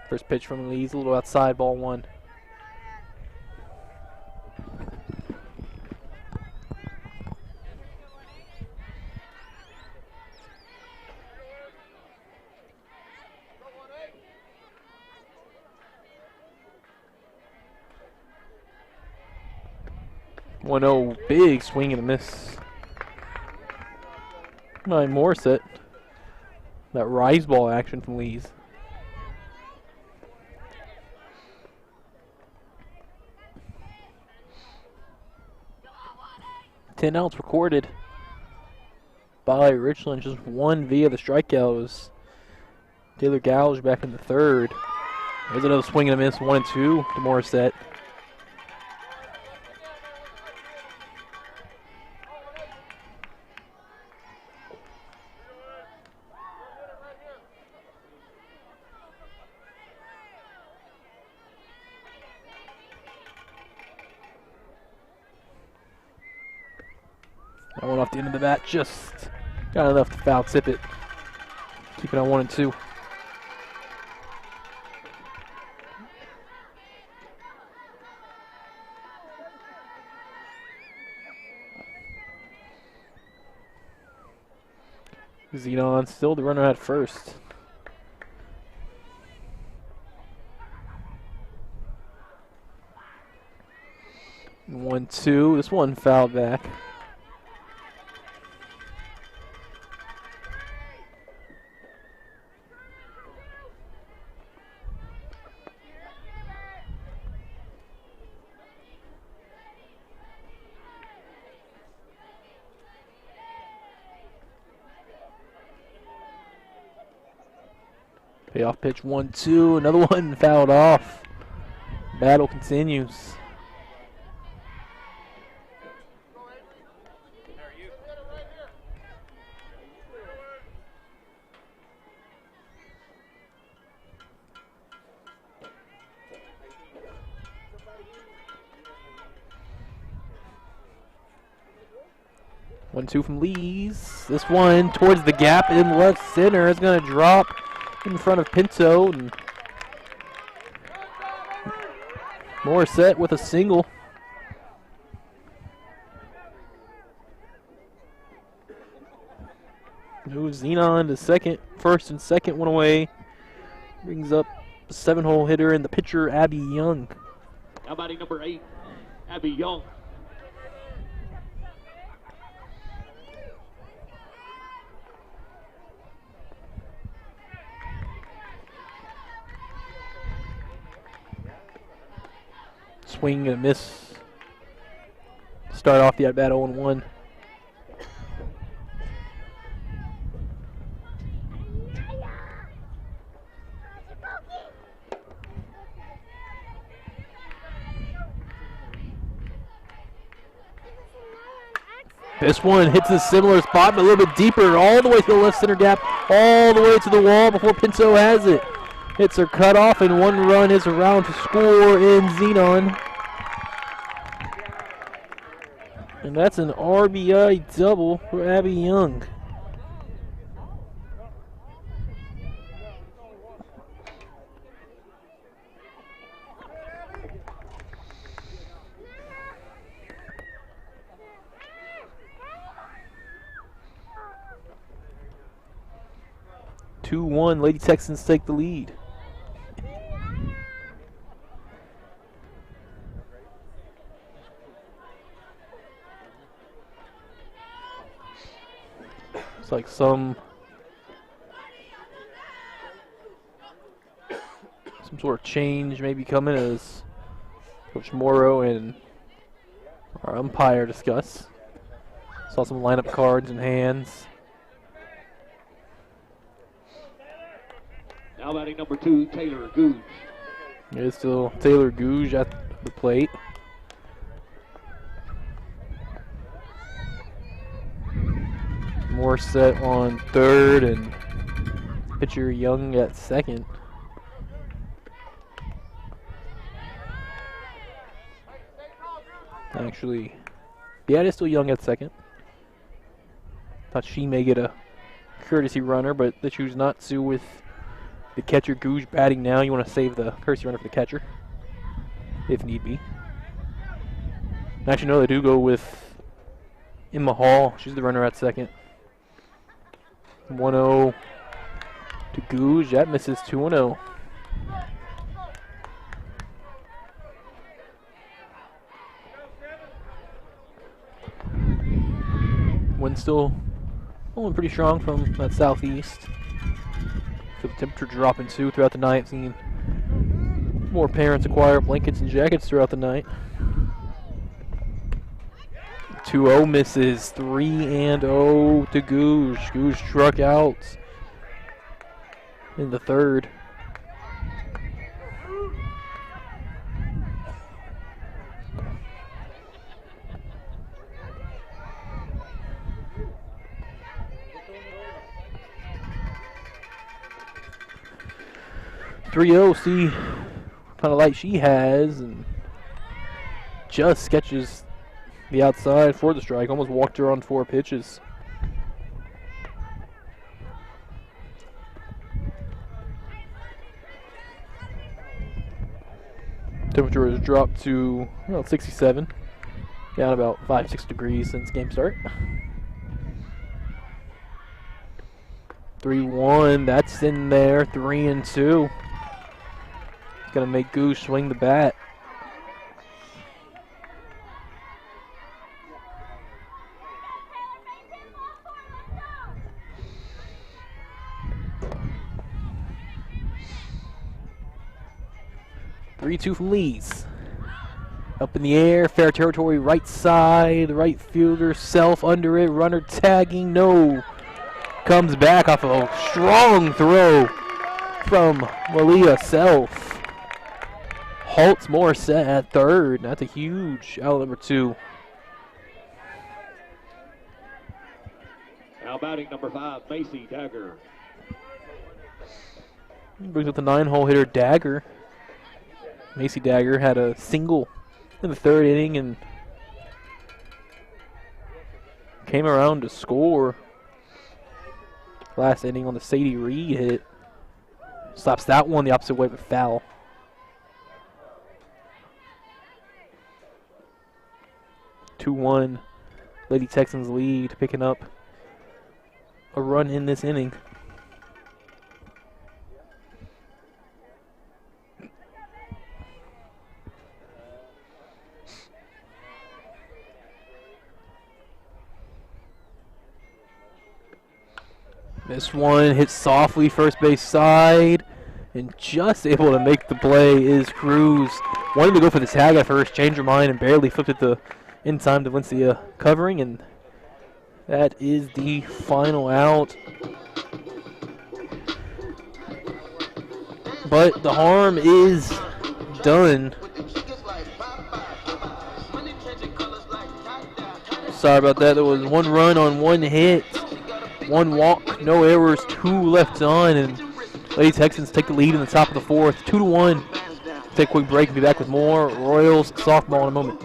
Speaker 2: First pitch from Lee's, a little outside, ball one. 1-0, big swing and a miss. 9 more set. That rise ball action from Lee's. 10 outs recorded by Richland. Just 1 via the strikeout. Was Taylor Gouge back in the 3rd. There's another swing and a miss. 1-2 to Morissette. That one off the end of the bat, just got enough to foul tip it. Keep it on 1-2. Xenon still the runner at first. And 1-2. This one fouled back. Payoff pitch 1-2, another one fouled off. Battle continues. One, 2 from Lees. This one towards the gap in left center is going to drop in front of Pinto. And Morissette with a single. Moves Xenon to second. First and second, one away. Brings up a 7-hole hitter and the pitcher, Abby Young.
Speaker 1: Now batting number 8, Abby Young.
Speaker 2: Swing and a miss. Start off the at-bat 0-1. This one hits a similar spot, but a little bit deeper, all the way to the left center gap, all the way to the wall before Pinto has it. Hits are cut off, and 1 run is around to score in Xenon. And that's an RBI double for Abby Young. Two-1, Lady Texans take the lead. It's like some sort of change may be coming as Coach Morrow and our umpire discuss. Saw some lineup cards in hands.
Speaker 1: Now batting number 2, Taylor Gouge.
Speaker 2: It's still Taylor Gouge at the plate. Morissette on third and pitcher Young at second. Actually, yeah, it is still Young at second. Thought she may get a courtesy runner, but they choose not to with the catcher Gouge batting now. You want to save the courtesy runner for the catcher, if need be. Actually, no, they do go with Emma Hall. She's the runner at second. 1-0 to Gouge. That misses 2-0. Wind still blowing pretty strong from that southeast. Feel the temperature dropping too throughout the night. Seeing more parents acquire blankets and jackets throughout the night. 2-0 misses. 3-0 to Goosh. Goosh struck out in the third. See what kind of light she has, and just sketches the outside for the strike. Almost walked her on 4 pitches. Temperature has dropped to 67, down about 5-6 degrees since game start. 3-1, that's in there. 3-2. Gonna make Goose swing the bat. Three-two from Lees. Up in the air, fair territory, right side, right fielder, Self under it, runner tagging, no. Comes back off a strong throw from Malia Self. Halts Morissette at third. That's a huge out number 2.
Speaker 1: Now batting number 5, Macy Dagger.
Speaker 2: Brings up the 9-hole hitter Dagger. Macy Dagger had a single in the 3rd inning and came around to score. Last inning on the Sadie Reed hit. Slaps that one the opposite way but foul. 2-1, Lady Texans lead, picking up a run in this inning. This one hits softly first base side, and just able to make the play is Cruz. Wanted to go for the tag at first, changed her mind, and barely flipped it in time to Valencia covering, and that is the final out. But the harm is done. Sorry about that. There was 1 run on 1 hit, 1 walk, no errors, 2 left on, and Lady Texans take the lead in the top of the 4th, 2-1. Take a quick break and be back with more Royals softball in a moment.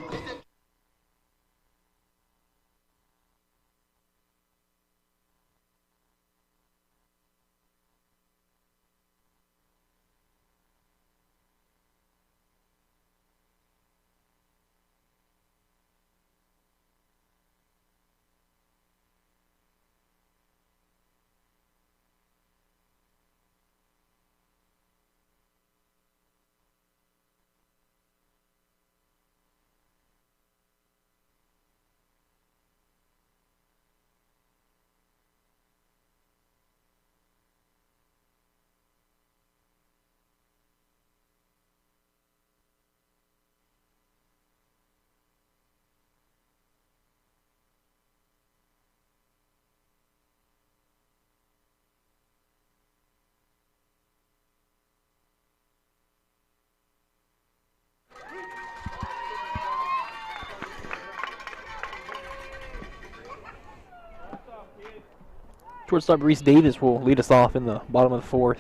Speaker 2: Shortstop Reese Davis will lead us off in the bottom of the 4th,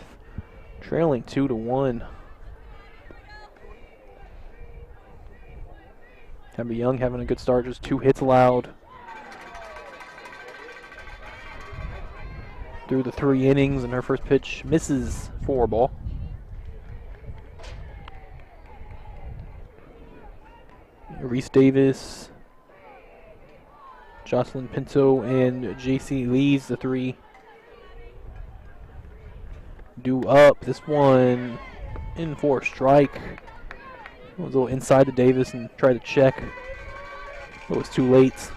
Speaker 2: trailing 2-1. Amber Young having a good start, just 2 hits allowed through the 3 innings, and her first pitch misses for a ball. Reese Davis, Jocelyn Pinto, and JC Lees, the 3 due up. This one in for a strike. It was a little inside to Davis and tried to check. It was too late.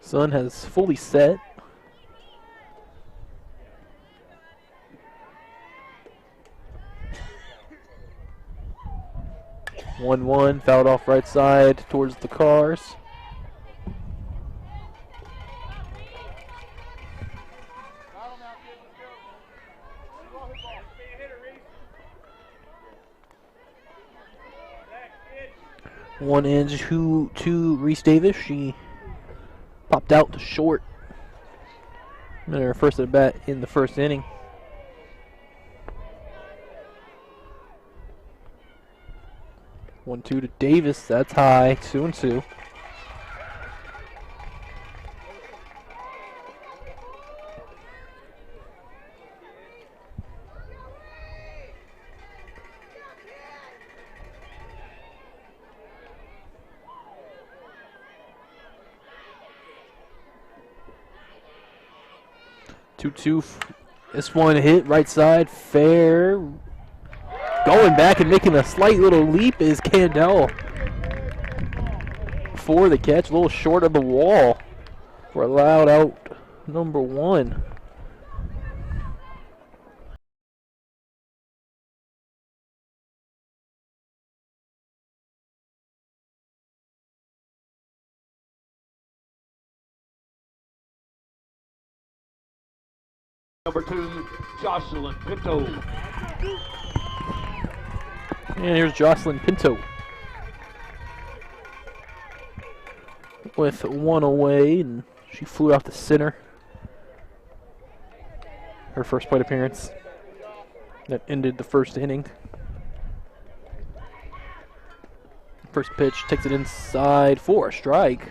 Speaker 2: Sun has fully set. One fouled off right side towards the cars. One inch to Reese Davis. She popped out to short. And her first at bat in the first inning. 1-2 to Davis. That's high. 2-2. This one hit right side, fair. Going back and making a slight little leap is Candell for the catch, a little short of the wall. We're allowed out number 1.
Speaker 1: Number 2, Jocelyn Pinto.
Speaker 2: And here's Jocelyn Pinto with 1 away, and she flew out to center. Her first plate appearance that ended the first inning. First pitch takes it inside for a strike.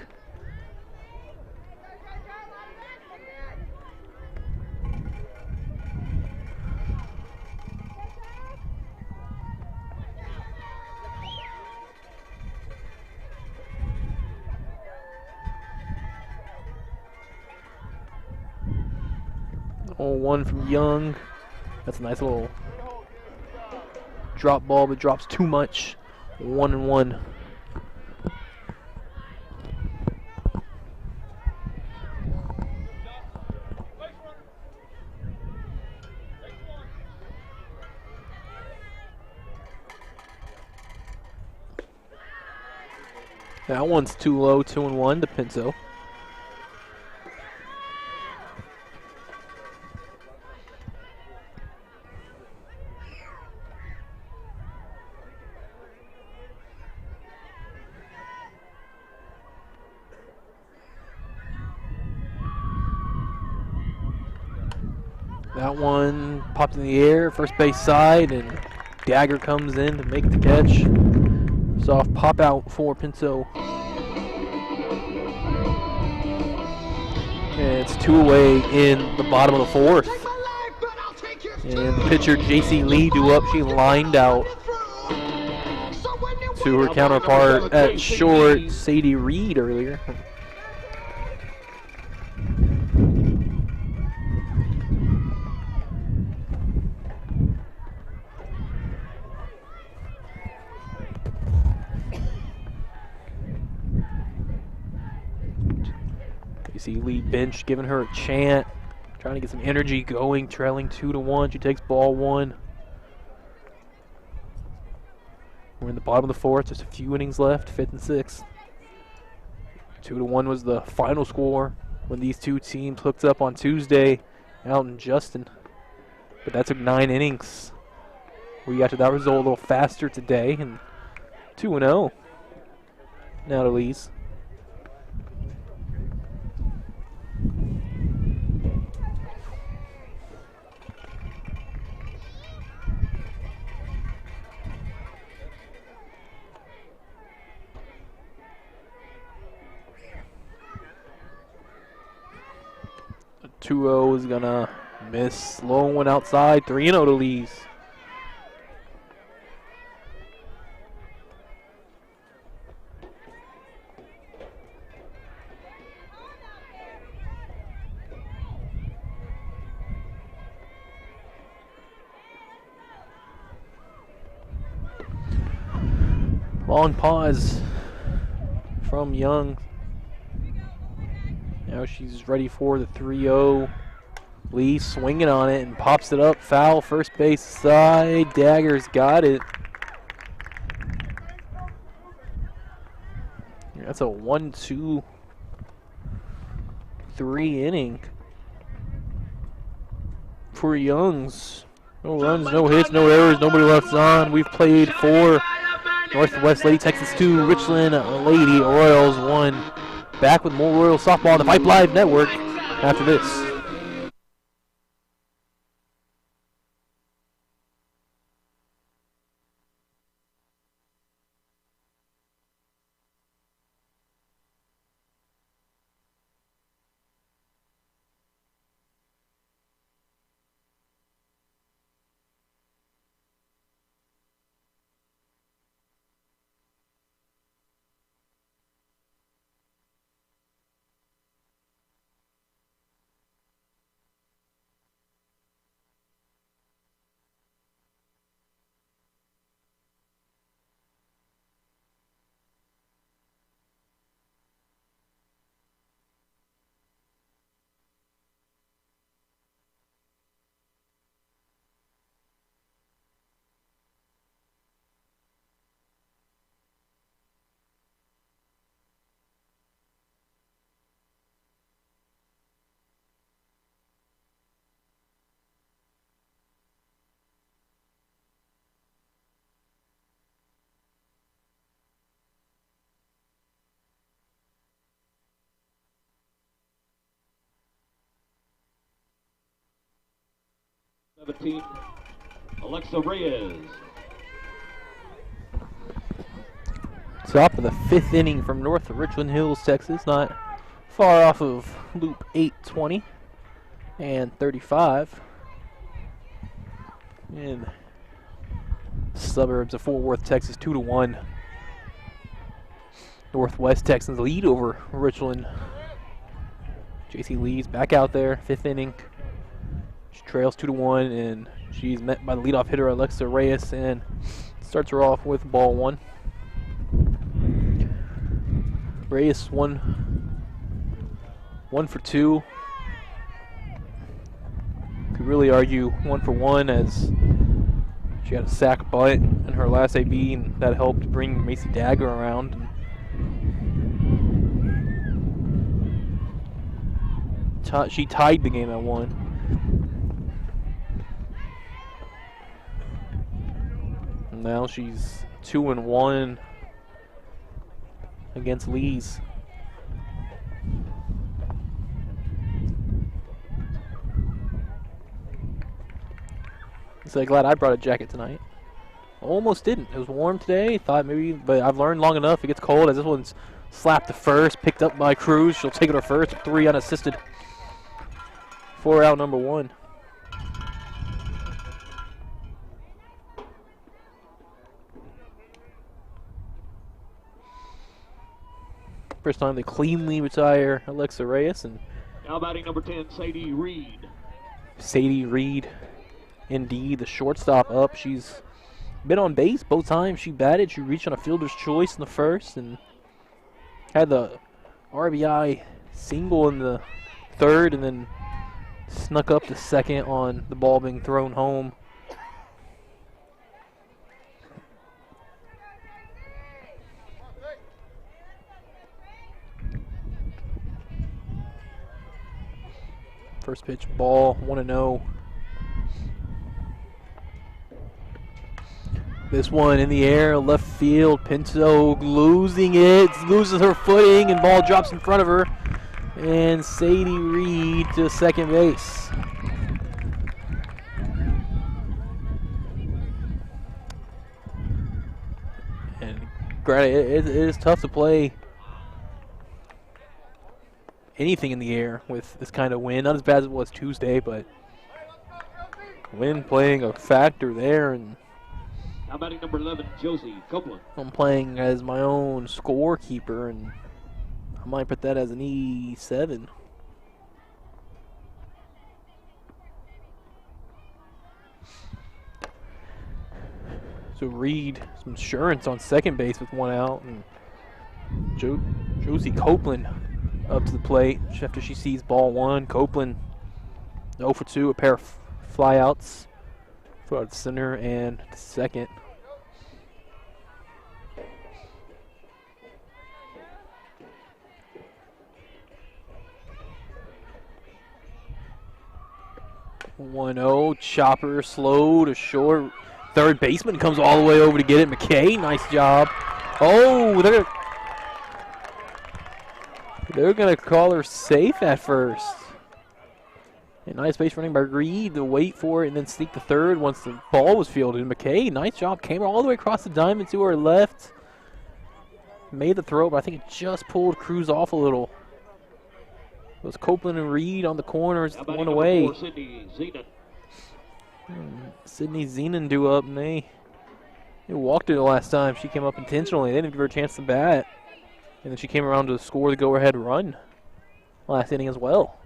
Speaker 2: Oh, 1 from Young. That's a nice little drop ball, but drops too much. 1-1. That one's too low. 2-1 to Pinto. That one popped in the air, first base side, and Dagger comes in to make the catch. Soft pop out for Pinto. And it's 2 away in the bottom of the 4th. And the pitcher JC Lee due up. She lined out to her counterpart at short, Sadie Reed, earlier. JC Lee bench giving her a chant, trying to get some energy going, trailing 2-1. She takes ball 1. We're in the bottom of the 4th, just a few innings left, 5th and 6th. 2-1 was the final score when these two teams hooked up on Tuesday out in Justin. But that took 9 innings. We got to that result a little faster today, and 2-0 now to Lee's. The 2-0 is gonna miss. Low one outside. 3-0 to Lee's. Long pause from Young Now she's ready for the 3-0. Lee swinging on it and pops it up. Foul, first base side. Dagger's got it. That's a 1-2-3 inning for Youngs. No runs, no hits, no errors, nobody left on. We've played for Northwest Lady Texas 2, Richland Lady Royals 1. Back with more Royals softball on the Vype Live Network after this.
Speaker 1: Alexa Reyes.
Speaker 2: Top of the 5th inning from north of Richland Hills, Texas. Not far off of Loop 820 and 35. In suburbs of Fort Worth, Texas, 2-1. Northwest Texans lead over Richland. JC Lee's back out there, 5th inning. She trails 2-1, and she's met by the leadoff hitter Alexa Reyes, and starts her off with ball 1. Reyes 1 for 2. Could really argue 1 for 1 as she had a sac bunt in her last AB, and that helped bring Macy Dagger around. She tied the game at 1. And now she's 2-1 against Lee's. So glad I brought a jacket tonight. Almost didn't. It was warm today. Thought maybe, but I've learned long enough. It gets cold as this one's slapped to first, picked up by Cruz. She'll take it to first. 3 unassisted. 4 out, number 1. First time they cleanly retire Alexa Reyes. And
Speaker 1: now batting number 10, Sadie Reed.
Speaker 2: Sadie Reed, indeed, the shortstop up. She's been on base both times she batted. She reached on a fielder's choice in the first and had the RBI single in the 3rd, and then snuck up to 2nd on the ball being thrown home. First pitch ball, 1-0. This one in the air, left field. Pinto losing it, loses her footing, and ball drops in front of her. And Sadie Reed to second base. And granted, it is tough to play anything in the air with this kind of wind. Not as bad as it was Tuesday, but wind playing a factor there. And
Speaker 1: now batting number 11, Josie Copeland.
Speaker 2: I'm playing as my own scorekeeper, and I might put that as an E7. So Reed, some insurance on second base with 1 out, and Josie Copeland up to the plate after she sees ball one. Copeland 0 for 2, a pair of flyouts for the center and the second. One 0, chopper slow to short. Third baseman comes all the way over to get it. McKay, nice job. Oh, they're gonna call her safe at first. A nice base running by Reed to wait for it and then sneak the third once the ball was fielded. McKay, nice job, came all the way across the diamond to her left. Made the throw, but I think it just pulled Cruz off a little. It was Copeland and Reed on the corners, one away. Sydney Zenon due up, and they walked her the last time. She came up intentionally. They didn't give her a chance to bat. And then she came around to score the go-ahead run last inning as well.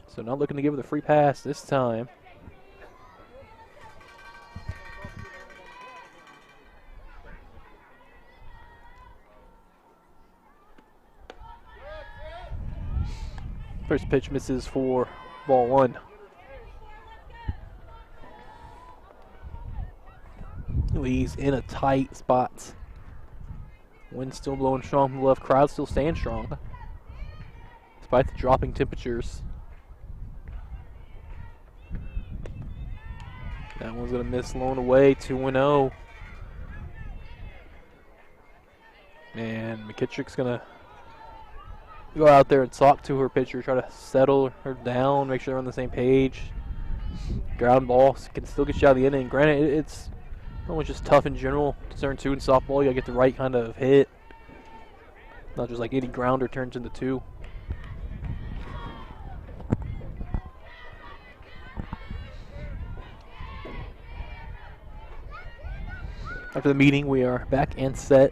Speaker 2: So not looking to give her the free pass this time. First pitch misses for ball one. Lee's in a tight spot. Wind still blowing strong from the left. Crowd still staying strong despite the dropping temperatures. That one's going to miss low and away, 2-0. And McKittrick's going to go out there and talk to her pitcher, try to settle her down, make sure they're on the same page. Ground ball can still get you out of the inning. Granted, it's almost just tough in general to turn 2 in softball. You got to get the right kind of hit. Not just like any grounder turns into 2. After the meeting, we are back and set.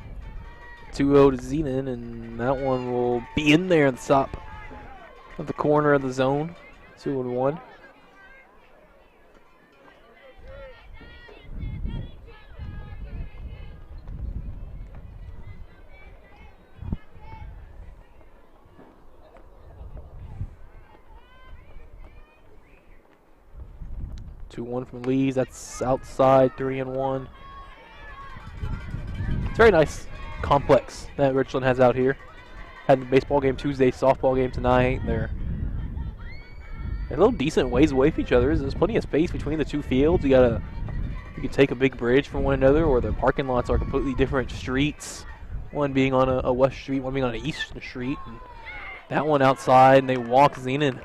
Speaker 2: 2-0 to Zenon, and that one will be in there in the top of the corner of the zone. 2-1. Two-1 from Lees. That's outside. 3-1. It's very nice complex that Richland has out here. Had the baseball game Tuesday, softball game tonight. They're a little decent ways away from each other. There's plenty of space between the two fields. You can take a big bridge from one another, or the parking lots are completely different streets. One being on a west street, one being on an eastern street. And that one outside, and they walk Zenon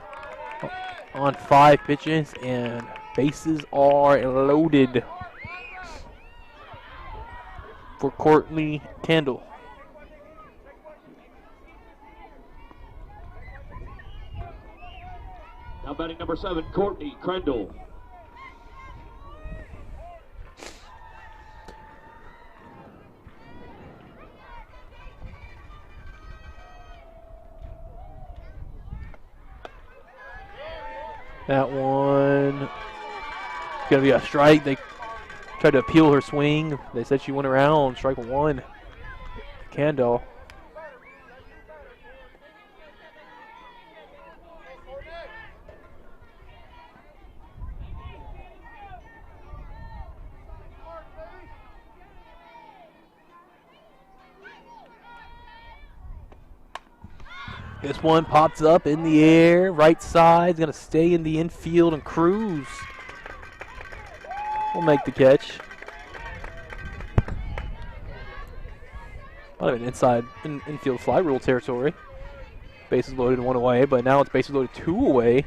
Speaker 2: on 5 pitches, and bases are loaded for Courtney Candle.
Speaker 1: Now batting number 7, Courtney Crandall.
Speaker 2: That one gonna be a strike. They tried to appeal her swing. They said she went around. Strike 1. Candle. This one pops up in the air. Right side's gonna stay in the infield, and Cruz will make the catch. Might have been inside infield fly rule territory. Bases loaded 1 away, but now it's bases loaded 2 away.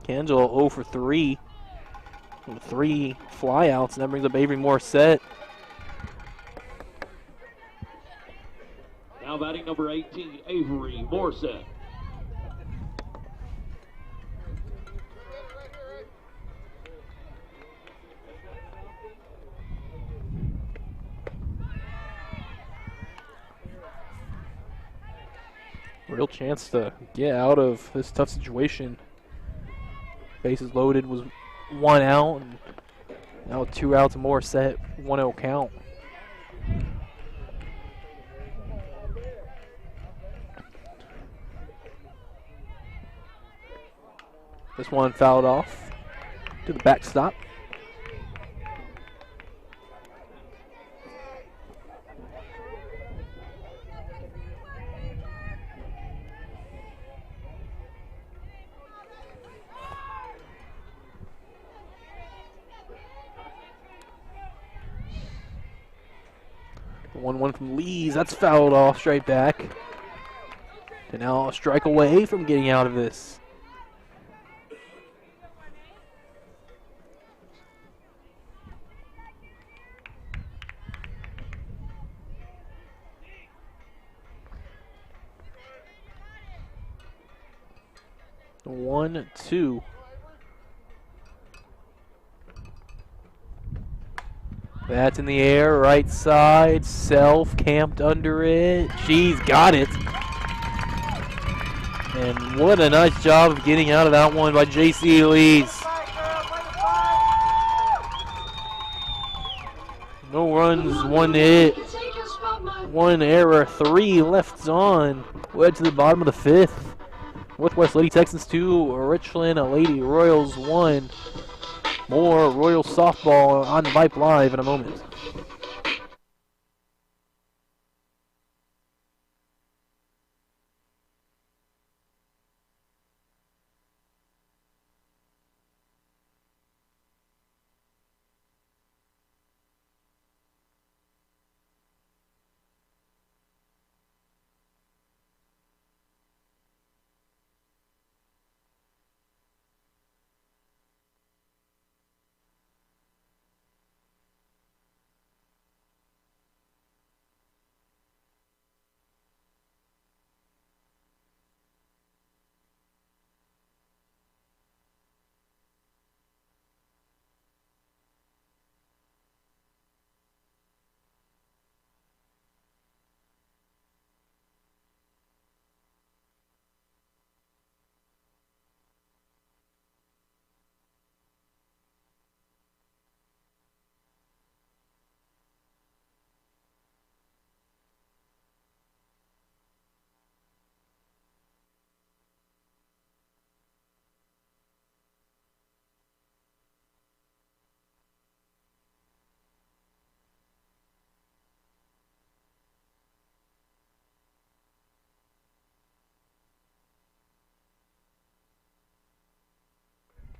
Speaker 2: Candle 0 for 3. With 3 flyouts, and that brings up Avery Morissette.
Speaker 1: Now batting number 18, Avery Morissette.
Speaker 2: Real chance to get out of this tough situation. Bases loaded was 1 out, and now with 2 outs and more set, 1-0 count. This one fouled off to the backstop. The 1-1 from Lees, that's fouled off straight back. And now a strike away from getting out of this. The 1-2. That's in the air, right side, Self camped under it. She's got it. And what a nice job of getting out of that one by J.C. Lees. No runs, 1 hit, 1 error, 3 left on. We're to the bottom of the 5th. Northwest Lady Texans 2, Richland Lady Royals 1. More Royal softball on Vype Live in a moment.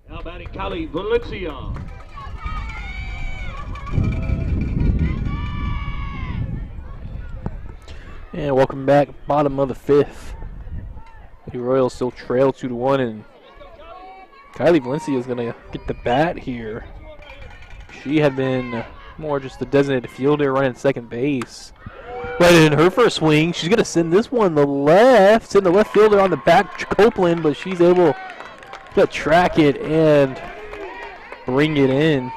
Speaker 1: Now batting Cali Valencia.
Speaker 2: And welcome back, bottom of the 5th. The Royals still trail 2-1, and Kylie Valencia is going to get the bat here. She had been more just the designated fielder running second base. But in her first swing, she's going to send this one the left. Send the left fielder on the back, Copeland, but she's able to track it and bring it in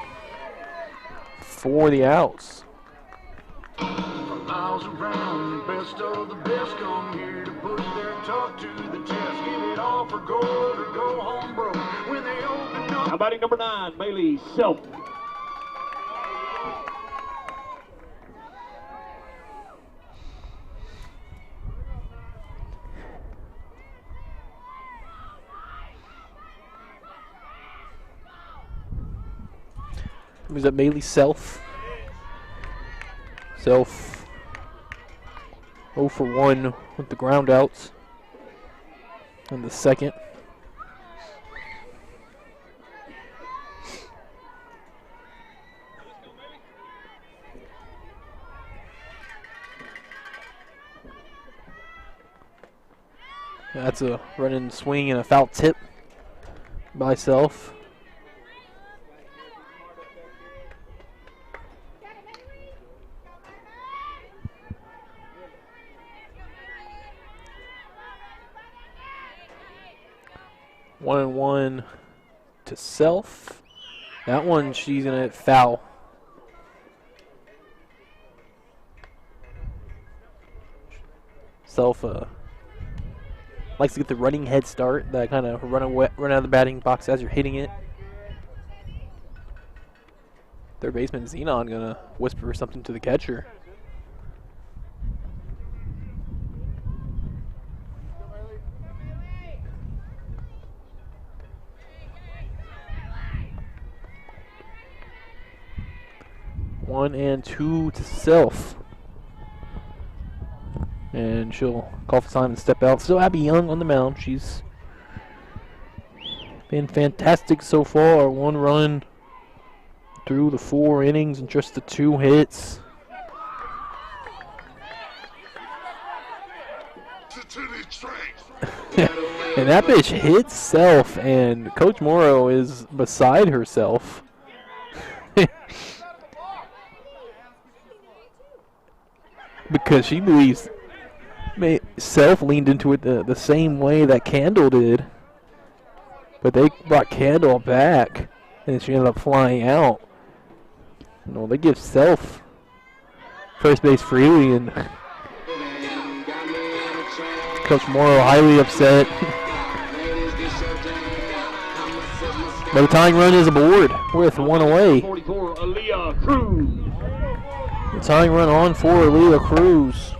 Speaker 2: for the outs.
Speaker 3: Miles around, best of the best come here to put their talk to the test. Give it all for gold or go home broke. When they open up.
Speaker 1: Now batting number 9, Bailey Self.
Speaker 2: Was that Bailey Self? Self 0 for 1 with the ground outs in the second. That's a running swing and a foul tip by Self. One and one to Self. That one she's gonna hit foul. Self likes to get the running head start, that kind of run out of the batting box as you're hitting it. Third baseman Xenon gonna whisper something to the catcher. 1 and 2 to Self. And she'll call for time and step out. Still Abby Young on the mound. She's been fantastic so far. 1 run through the 4 innings and just the 2 hits. And that pitch hits Self, and Coach Morrow is beside herself. Because she believes Self leaned into it the same way that Candle did. But they brought Candle back, and she ended up flying out. No, they give Self first base freely, and Coach Morrow highly upset. But the tying run is aboard with 1 away.
Speaker 1: 44, Aaliyah Cruz.
Speaker 2: The tying run on for Aaliyah Cruz.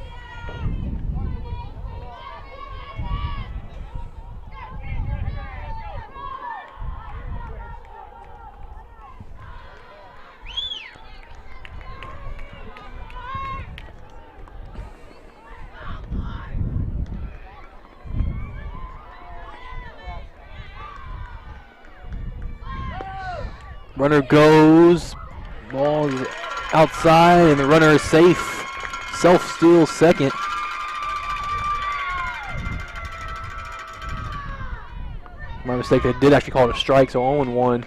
Speaker 2: Runner goes, ball is outside, and the runner is safe. Self steals second. My mistake, they did actually call it a strike, so 0-1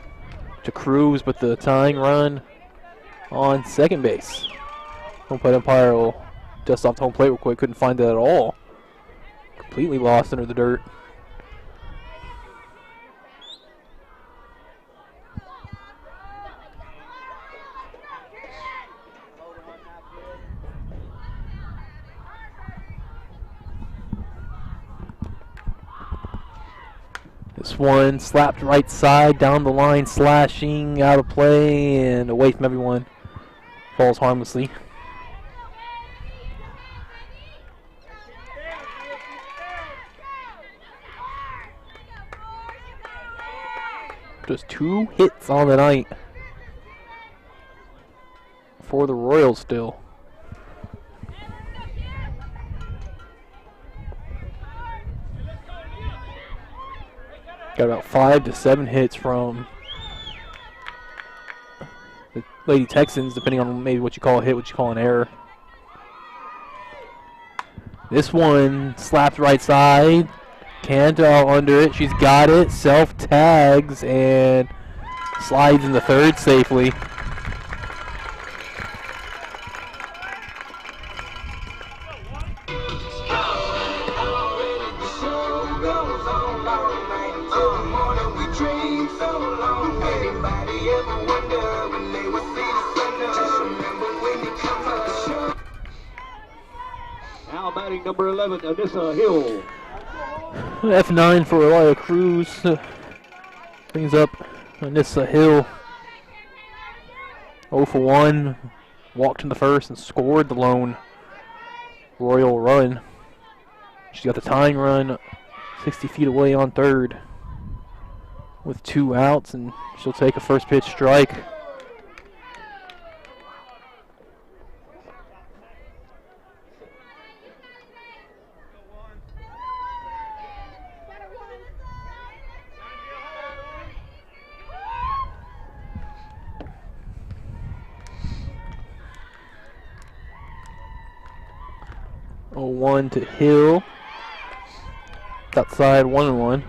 Speaker 2: to Cruz, but the tying run on second base. Home plate umpire will dust off the home plate real quick, couldn't find it at all. Completely lost under the dirt. This one slapped right side, down the line, slashing, out of play, and away from everyone. Falls harmlessly. Just 2 hits on the night for the Royals still. Got about 5 to 7 hits from the Lady Texans, depending on maybe what you call a hit, what you call an error. This one slapped right side. Canto under it. She's got it. Self tags and slides into third safely.
Speaker 1: Now batting number 11, Anissa Hill.
Speaker 2: F9 for Aaliyah Cruz. Brings up Anissa Hill. 0 for 1. Walked in the first and scored the lone Royal run. She's got the tying run 60 feet away on third with 2 outs, and she'll take a first pitch strike. One to Hill. Outside 1-1.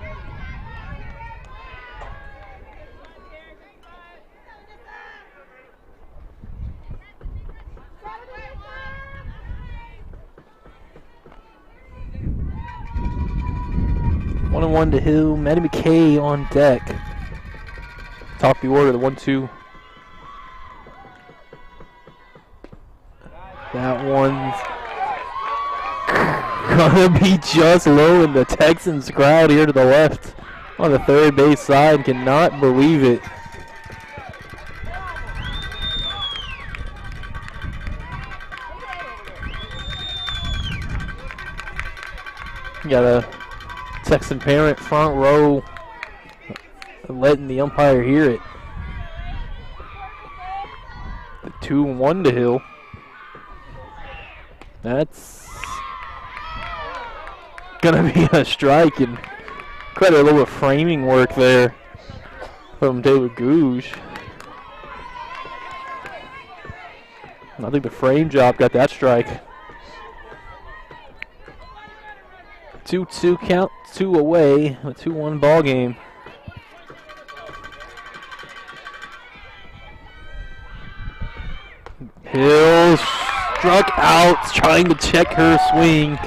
Speaker 2: One and 1 to Hill. Maddie McKay on deck. Top of the order, the 1-2. That one's gonna be just low, in the Texans crowd here to the left on the third base side cannot believe it. Got a Texan parent front row letting the umpire hear it. The 2-1 to Hill. That's gonna be a strike, and quite a little framing work there from Taylor Gouge. I think the frame job got that strike. 2-2 count, 2 away, a 2-1 ball game. Hill struck out, trying to check her swing,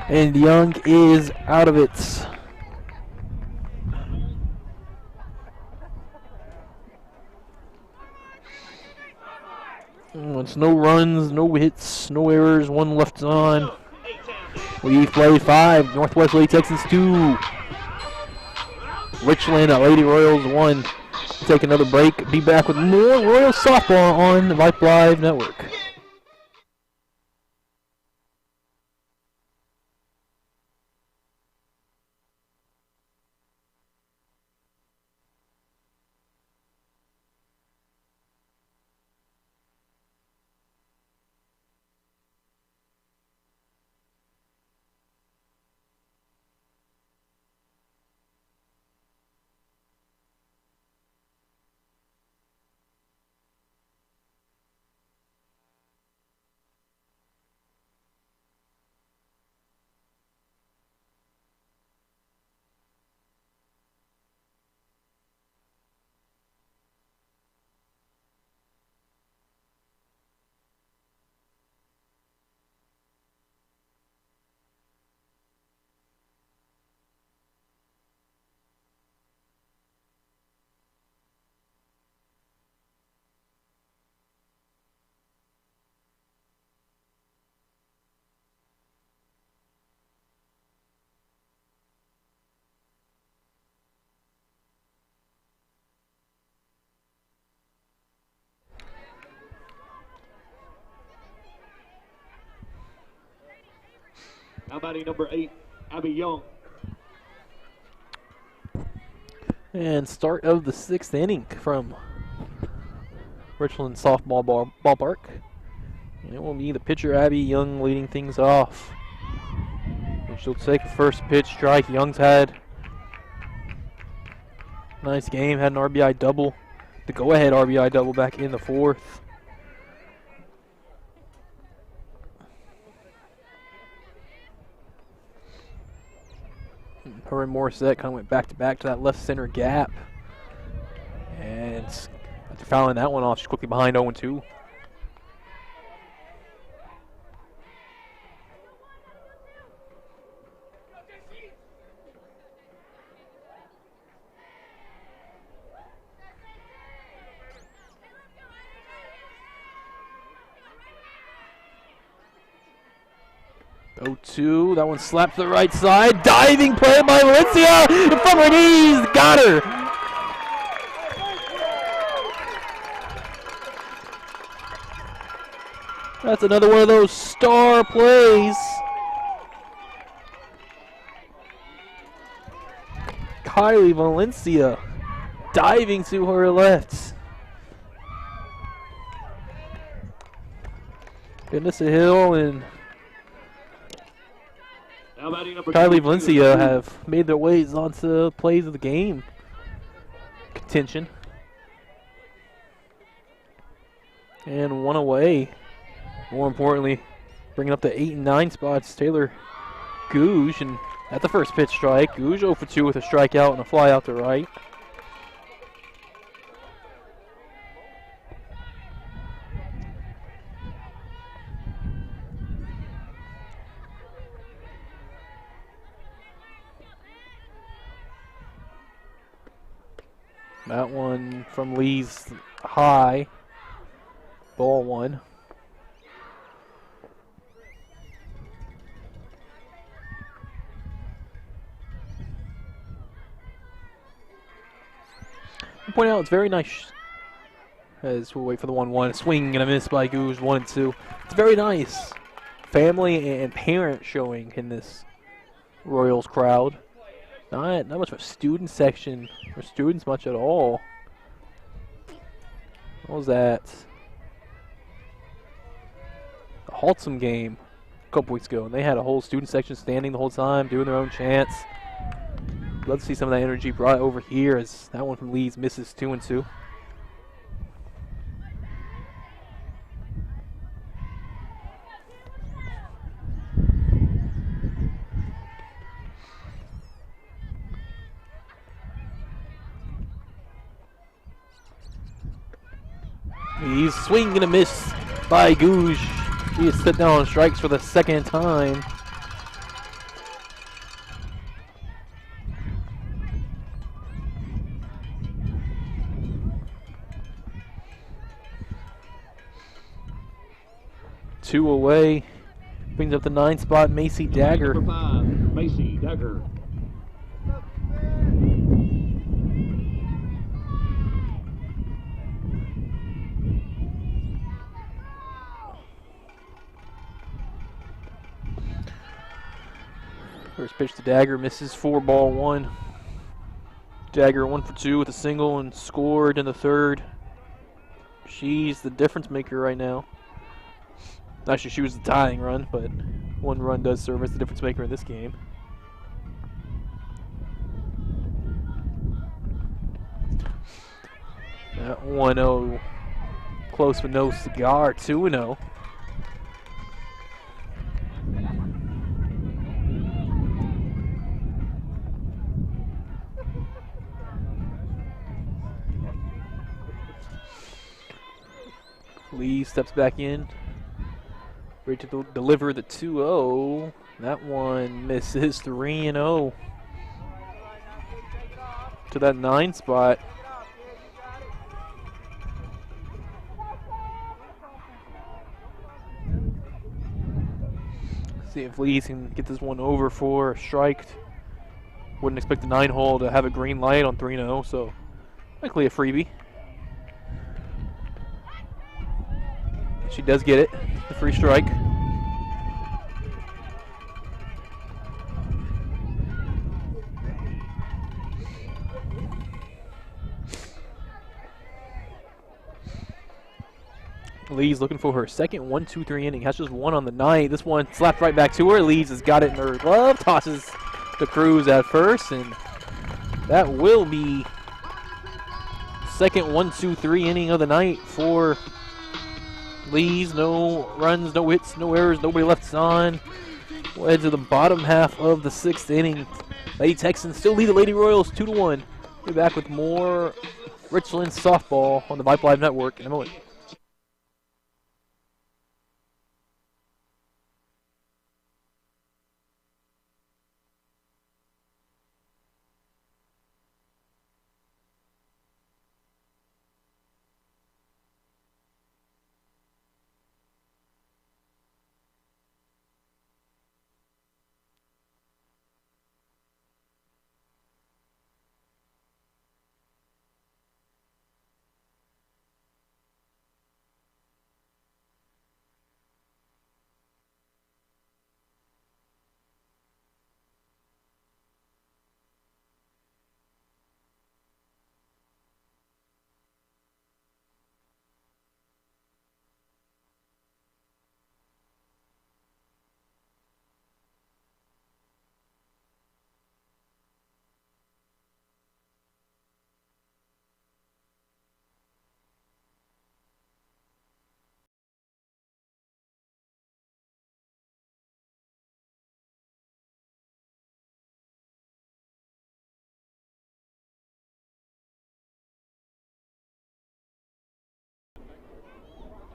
Speaker 2: and Young is out of it. It's no runs, no hits, no errors, 1 left on. We play 5, Northwest Lady Texans 2. Richland at Lady Royals 1. Take another break. Be back with more Royals softball on the Vype Live Network.
Speaker 1: Now batting number 8, Abby Young.
Speaker 2: And start of the 6th inning from Richland softball ballpark. And it will be the pitcher, Abby Young, leading things off. And she'll take the first pitch strike. Young's had a nice game, had an RBI double. The go-ahead RBI double back in the 4th. Her and Morissette kind of went back-to-back to that left center gap. And after fouling that one off, she's quickly behind 0-2. That one slapped to the right side. Diving play by Valencia in front of her knees. Got her. That's another one of those star plays. Kylie Valencia diving to her left. Vanessa Hill and Kylie Valencia have made their ways onto plays of the game contention. And 1 away. More importantly, bringing up the 8 and 9 spots, Taylor Gouge. And at the first pitch strike, Gouge 0 for 2 with a strikeout and a fly out to right. That one from Lee's high. Ball 1. I'll point out it's very nice. As we'll wait for the 1-1. Swing and a miss by Gouge, 1 and 2. It's very nice. Family and parent showing in this Royals crowd. Not much of a student section or students much at all. What was that? Haltom game a couple weeks ago, and they had a whole student section standing the whole time, doing their own chants. Love to see some of that energy brought over here as that one from Leeds misses 2-2. He's swinging and a miss by Gouge. He is set down on strikes for the second time. Two away. Brings up the 9 spot, Macy Dagger.
Speaker 1: Number 5, Macy Dagger.
Speaker 2: First pitch to Dagger, misses 4-1. Dagger 1 for 2 with a single and scored in the third. She's the difference maker right now. Actually, she was the tying run, but one run does serve as the difference maker in this game. That 1-0, close but no cigar, 2-0. Lee steps back in, ready to deliver the 2-0. That one misses 3-0 to that 9 spot. See if Lee can get this one over for a strike. Wouldn't expect the 9-hole to have a green light on 3-0, so likely a freebie. She does get it, the free strike. Lee's looking for her second 1-2-3 inning. Has just one on the night. This one slapped right back to her. Lee's has got it in her glove. Tosses to Cruz at first, and that will be second 1-2-3 inning of the night for Lee's. No runs, no hits, no errors, nobody left on. We'll head to the bottom half of the 6th inning. Lady Texans still lead the Lady Royals 2-1. We'll be back with more Richland softball on the Vype Live Network in a moment.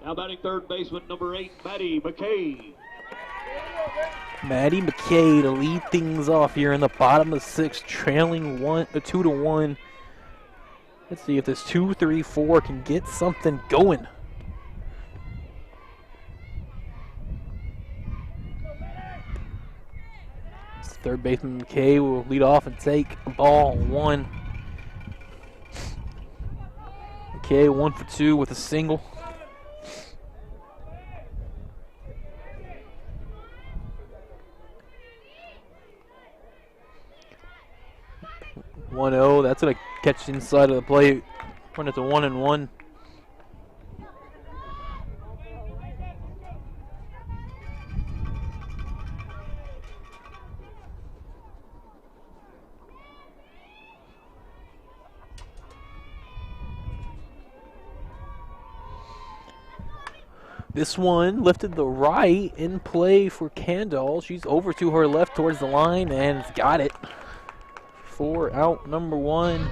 Speaker 1: Now batting third baseman number 8, Maddie McKay.
Speaker 2: Maddie McKay to lead things off here in the bottom of the 6th, trailing 2-1. Let's see if this 2-3-4 can get something going. Third baseman McKay will lead off and take ball 1. McKay 1 for 2 with a single. (1-0). That's gonna catch inside of the plate. Run it to 1-1. This one lifted the right in play for Candle. She's over to her left towards the line and got it for out number 1.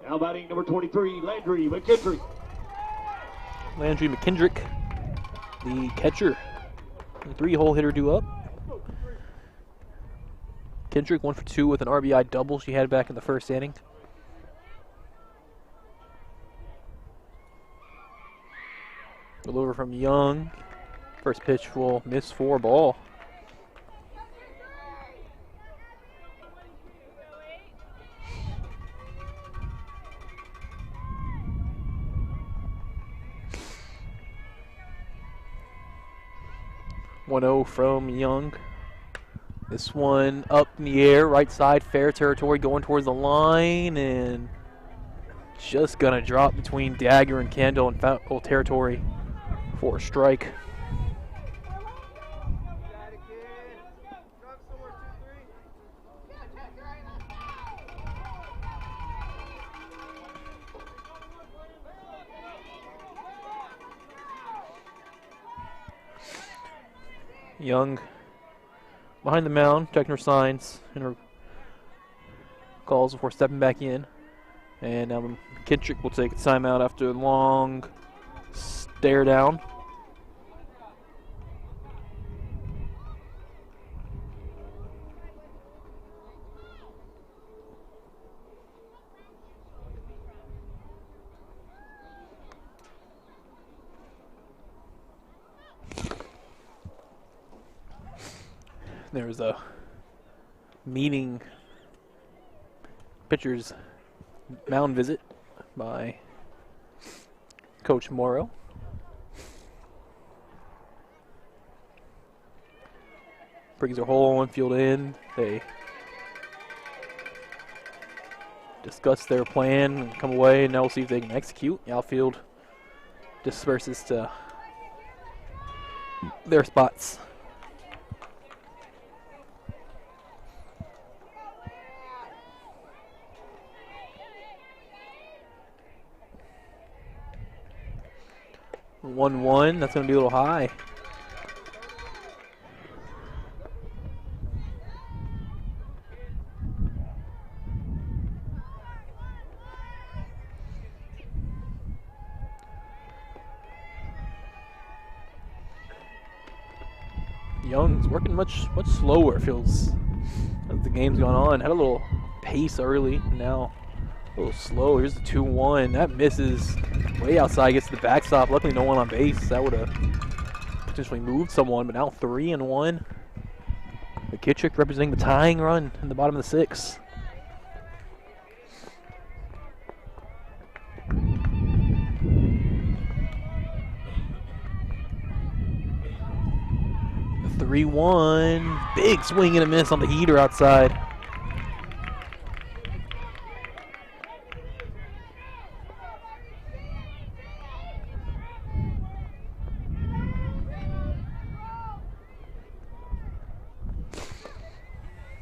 Speaker 1: Now batting number 23, Landry McKendrick.
Speaker 2: Landry McKendrick, the catcher. The 3-hole hitter due up. Kendrick 1 for 2 with an RBI double she had back in the first inning. Deliver from Young. First pitch will miss for ball. (1-0) from Young. This one up in the air, right side, fair territory, going towards the line, and just gonna drop between Dagger and Candle in foul territory for a strike. Young behind the mound, checking her signs and her calls before stepping back in. And now McKendrick will take a timeout after a long stare down. There was a meeting, pitcher's mound visit by Coach Morrow. Brings her whole infield in. They discuss their plan and come away, and now we'll see if they can execute. The outfield disperses to their spots. (1-1), that's going to be a little high. Young's working much slower, feels, as the game's gone on. Had a little pace early, now a little slow. Here's the 2-1. That misses way outside, gets to the backstop. Luckily, no one on base. That would have potentially moved someone, but now 3-1. McKendrick representing the tying run in the bottom of the 6th. The 3-1. Big swing and a miss on the heater outside.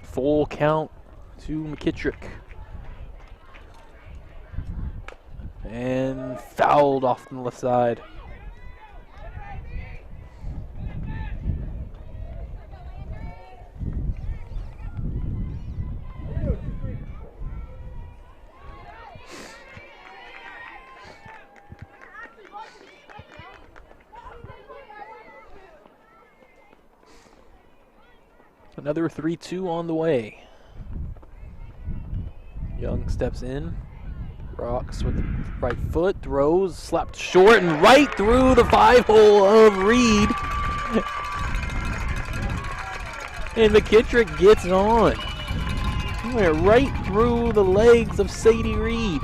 Speaker 2: Full count to McKendrick. And fouled off on the left side. Another 3-2 on the way. Young steps in, rocks with the right foot, throws, slapped short and right through the 5-hole of Reed. And McKendrick gets on. He went right through the legs of Sadie Reed.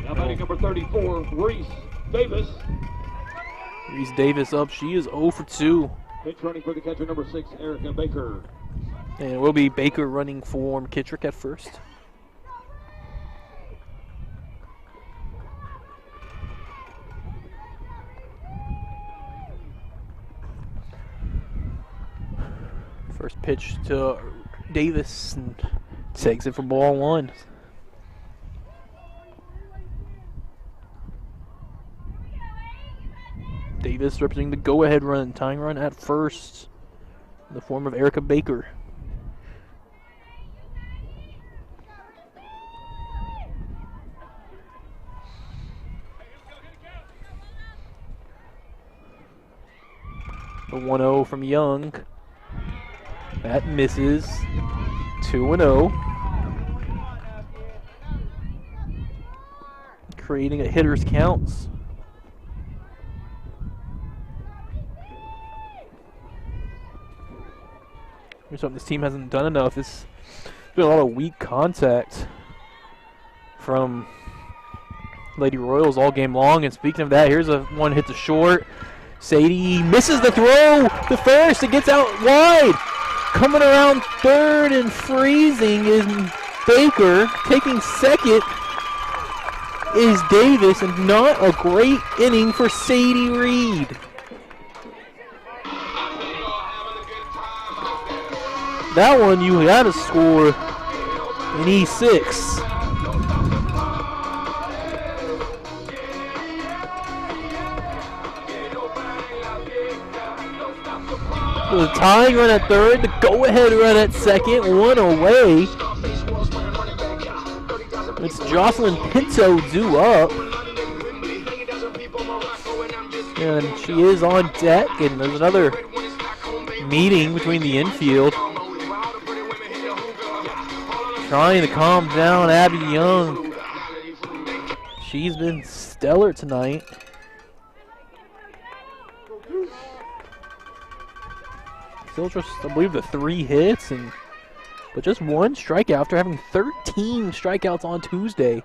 Speaker 1: Now batting number 34, Reese Davis.
Speaker 2: Reese Davis up. She is 0 for 2.
Speaker 1: Pitch running for the catcher, number 6, Erica Baker.
Speaker 2: And it will be Baker running for McKittrick at first. First pitch to Davis and takes it for ball 1. Davis representing the go-ahead run, tying run at first in the form of Erica Baker. The 1-0 from Young. That misses. 2-0. Creating a hitter's counts. Here's something this team hasn't done enough. It's been a lot of weak contact from Lady Royals all game long. And speaking of that, here's a one hit to short. Sadie misses the throw to first. It gets out wide. Coming around third and freezing is Baker. Taking second is Davis. And not a great inning for Sadie Reed. That one you got to score in E6. The tying run at third, the go-ahead run at second, one away. It's Jocelyn Pinto due up. And she is on deck, and there's another meeting between the infield. Trying to calm down Abby Young. She's been stellar tonight. Still just, I believe, the 3 hits, but just 1 strikeout after having 13 strikeouts on Tuesday.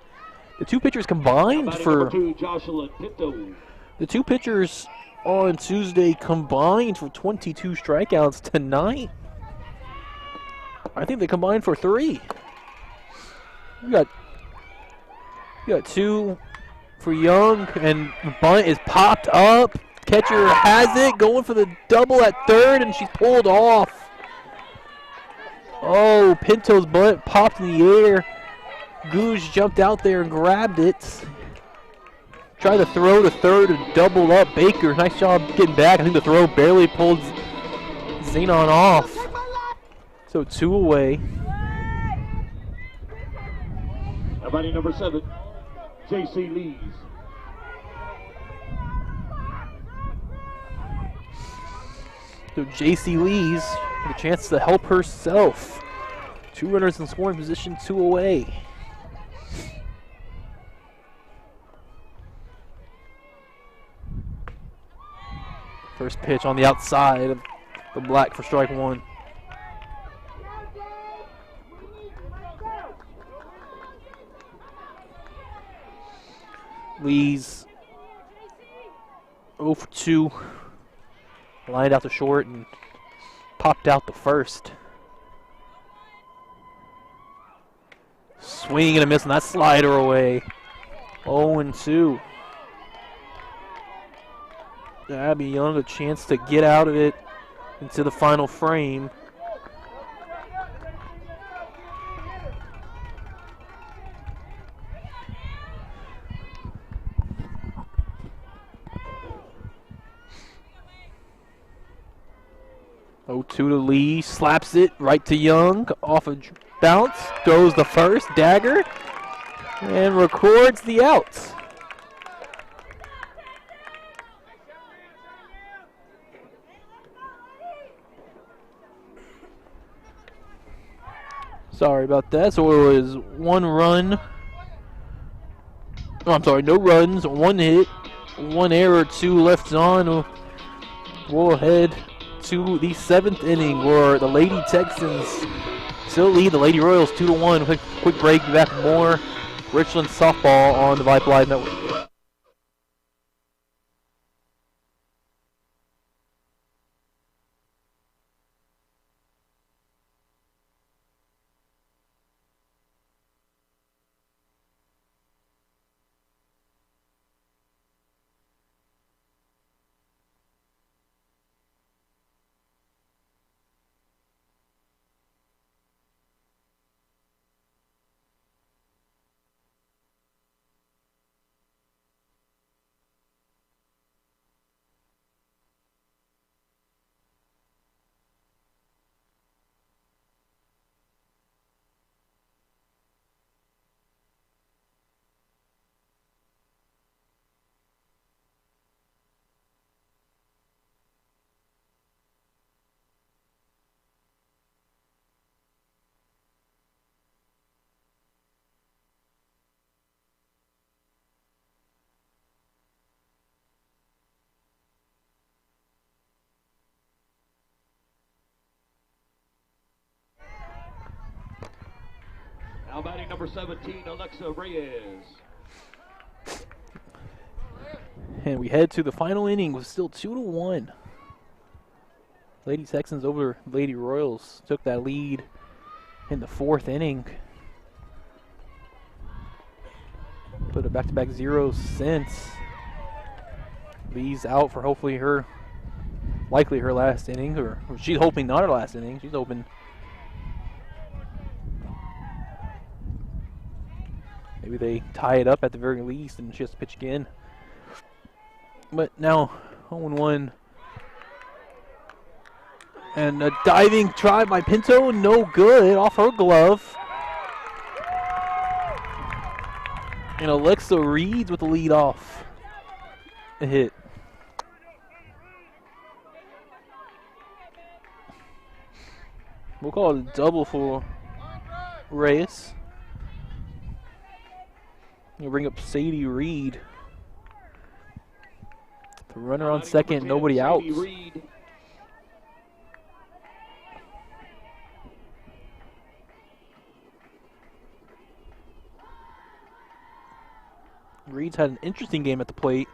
Speaker 2: The 2 pitchers combined for the 2 pitchers on Tuesday combined for 22 strikeouts tonight. I think they combined for 3. We got 2 for Young, and the bunt is popped up. Catcher has it, going for the double at third, and she's pulled off. Oh, Pinto's bunt popped in the air. Goose jumped out there and grabbed it. Tried to throw to third and double up Baker. Nice job getting back. I think the throw barely pulled Xenon off. So 2 away.
Speaker 1: Now batting number 7, J.C. Lees.
Speaker 2: So J.C. Lees with a chance to help herself. 2 runners in scoring position, 2 away. First pitch on the outside of the black for strike 1. Lees 0 for 2. Lined out to short and popped out the first. Swing and a miss on that slider away. 0-2. Abby Young a chance to get out of it into the final frame. To Lee, slaps it right to Young, off a bounce, throws the first, dagger, and records the out. Sorry about that. So it was 1 run. Oh, I'm sorry, no runs, 1 hit, 1 error, 2 left on. We'll head to the 7th inning where the Lady Texans still lead the Lady Royals 2-1. Quick break, be back with more Richland softball on the Vype Live Network.
Speaker 1: Now batting number 17, Alexa Reyes.
Speaker 2: And we head to the final inning with still 2-1. Lady Texans over Lady Royals took that lead in the 4th inning. Put a back-to-back zeros since. Lee's out for hopefully likely her last inning, or she's hoping not her last inning. She's hoping maybe they tie it up at the very least and she has to pitch again. But now 0-1. And a diving try by Pinto, no good, off her glove. And Alexa Reeds with the lead off. A hit. We'll call it a double for Reyes. You'll bring up Sadie Reed. The runner on second, nobody out. Reed's had an interesting game at the plate.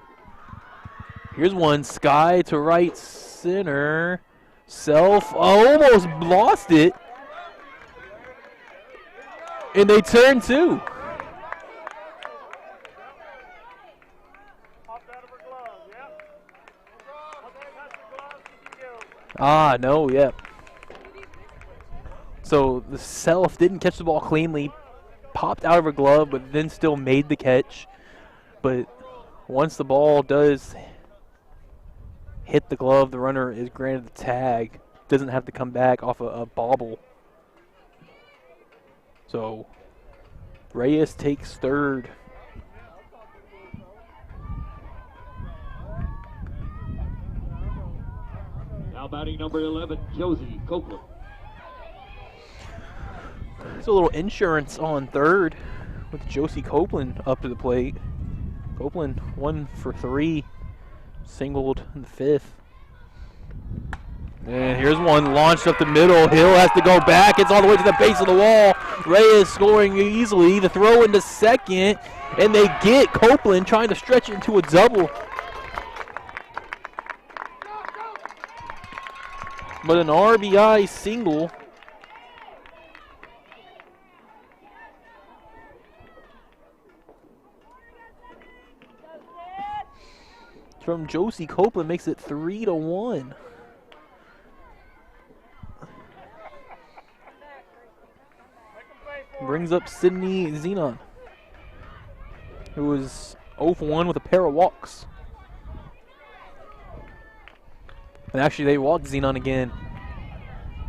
Speaker 2: Here's one, sky to right center. Self almost lost it. And they turn two. Ah, no, yep. So the Self didn't catch the ball cleanly, popped out of her glove, but then still made the catch. But once the ball does hit the glove, the runner is granted the tag. Doesn't have to come back off a bobble. So Reyes takes third.
Speaker 1: Now batting number 11, Josie Copeland.
Speaker 2: There's a little insurance on third with Josie Copeland up to the plate. Copeland 1 for 3, singled in the 5th. And here's one launched up the middle. Hill has to go back. It's all the way to the base of the wall. Reyes scoring easily. The throw into second, and they get Copeland trying to stretch it into a double. But an RBI single from Josie Copeland makes it 3-1. Brings up Sydney Zenon, who was 0 for 1 with a pair of walks. And actually, they walked Zenon again.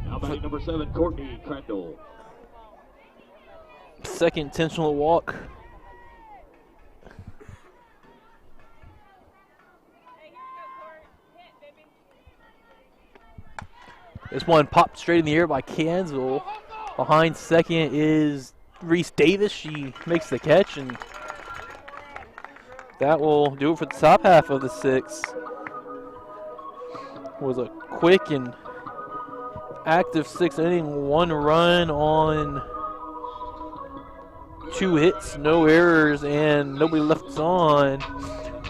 Speaker 1: Now batting number 7, Courtney Crandall.
Speaker 2: Second intentional walk. This one popped straight in the air by Kansel. Behind second is Reese Davis. She makes the catch, and that will do it for the top half of the 6th. was a quick and active 6th inning. 1 run on 2 hits, no errors, and nobody left on.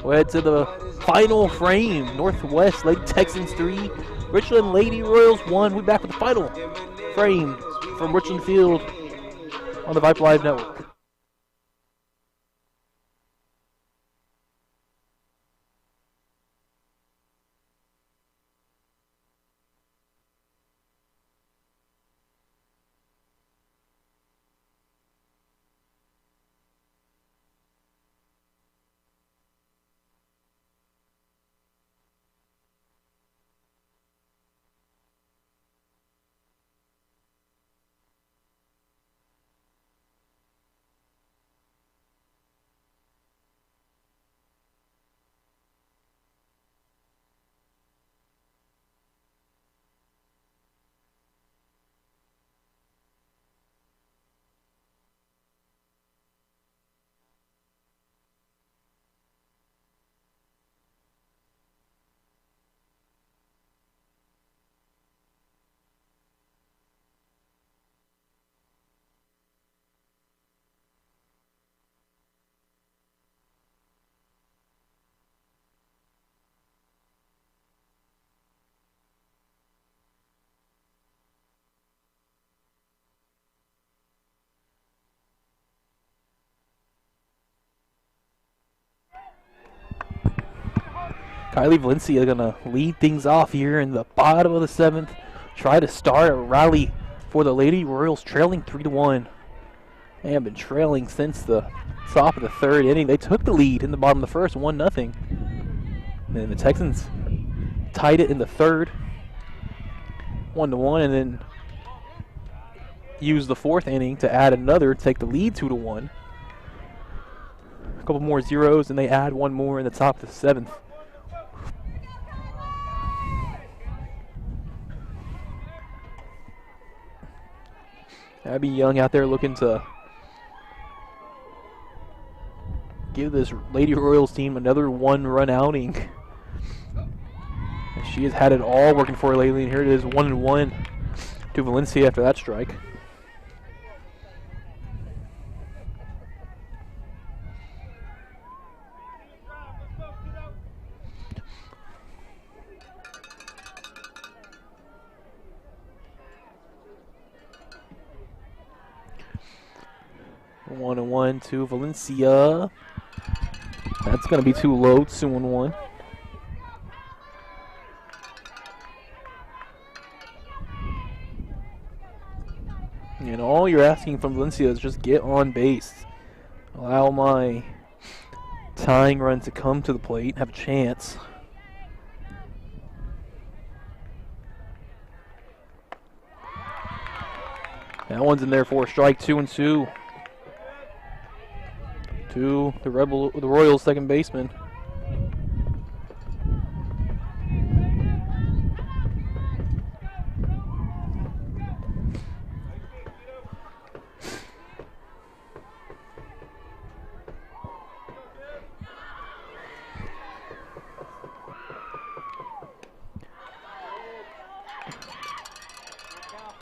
Speaker 2: We'll head to the final frame. Northwest Lady Texans 3, Richland Lady Royals 1. We'll be back with the final frame from Richland Field on the Vype Live Network. Kylie Valencia going to lead things off here in the bottom of the 7th. Try to start a rally for the Lady Royals, trailing 3-1. They have been trailing since the top of the 3rd inning. They took the lead in the bottom of the 1st, 1-0. Then the Texans tied it in the 3rd, 1-1, and then used the 4th inning to add another, take the lead 2-1. A couple more zeros, and they add one more in the top of the 7th. Abby Young out there looking to give this Lady Royals team another 1-run outing. She has had it all working for her lately, and here it is 1-1 to Valencia after that strike. One and 1 to Valencia. That's going to be too low. 2-1. And all you're asking from Valencia is just get on base. Allow my tying run to come to the plate, have a chance. That one's in there for a strike. 2-2. To the Royals second baseman.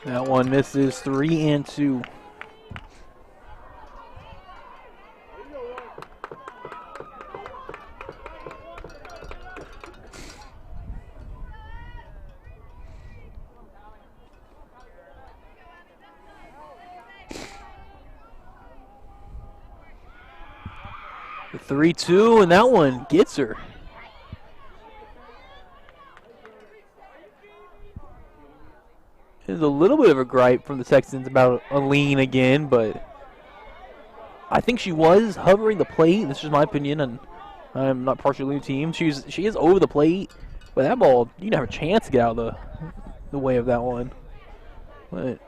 Speaker 2: That one misses. 3-2. The 3-2, and that one gets her. There's a little bit of a gripe from the Texans about a lean again, but I think she was hovering the plate. This is my opinion, and I'm not partial to the team. She is over the plate, but that ball, you didn't have a chance to get out of the way of that one. But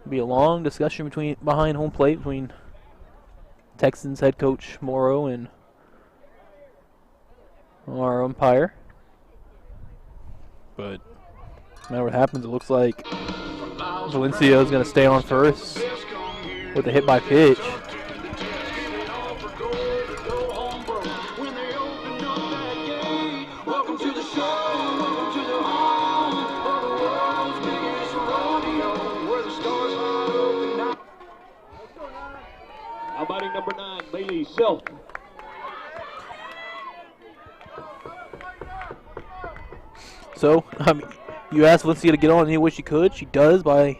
Speaker 2: be a long discussion behind home plate between Texans head coach Morrow and our umpire. But no matter what happens, it looks like Valencia is going to stay on first with a hit by pitch.
Speaker 1: Self.
Speaker 2: So, you asked Valencia to get on any way she could. She does by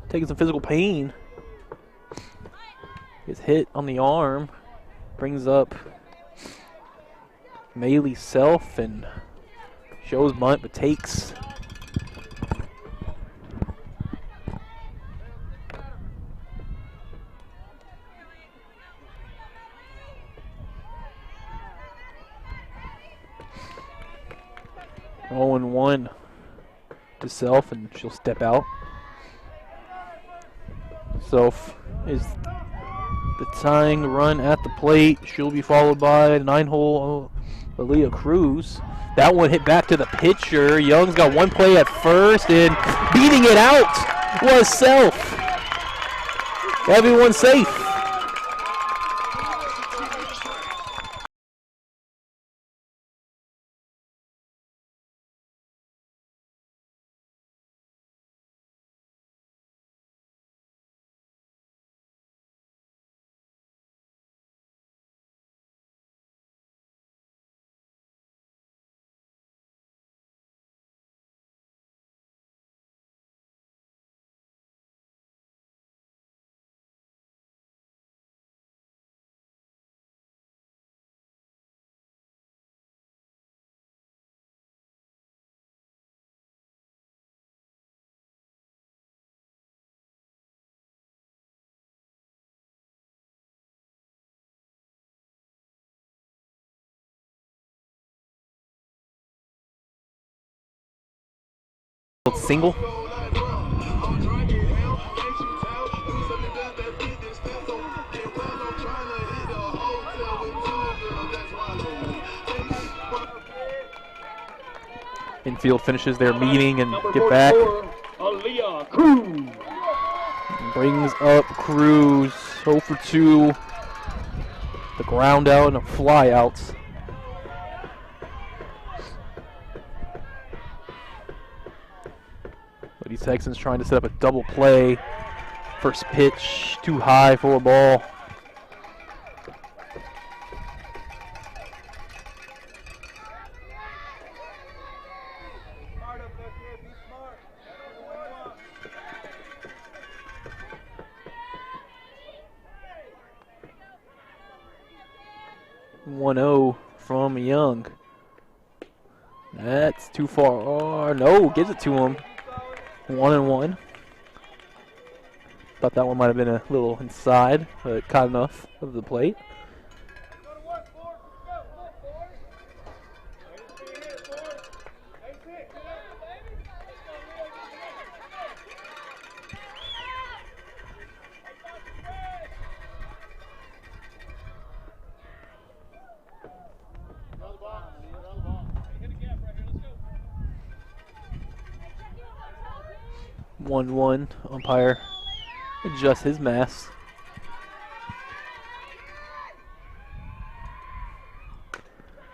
Speaker 2: taking some physical pain. Gets hit on the arm. Brings up Melee Self and shows bunt but takes. Oh, and 1 to Self, and she'll step out. Self is the tying run at the plate. She'll be followed by 9-hole Aaliyah Cruz. That one hit back to the pitcher. Young's got one play at first, and beating it out was Self. Everyone's safe. Single. Infield finishes their meeting and get back.
Speaker 1: Aaliyah Cruz.
Speaker 2: Brings up Cruz. 0 for 2. The ground out and a fly out. Lady Texans trying to set up a double play. First pitch too high for a ball. .1-0 from Young. That's too far. Oh, no, gives it to him. 1-1. Thought that one might have been a little inside, but caught enough of the plate. .1-1. Umpire adjusts his mask.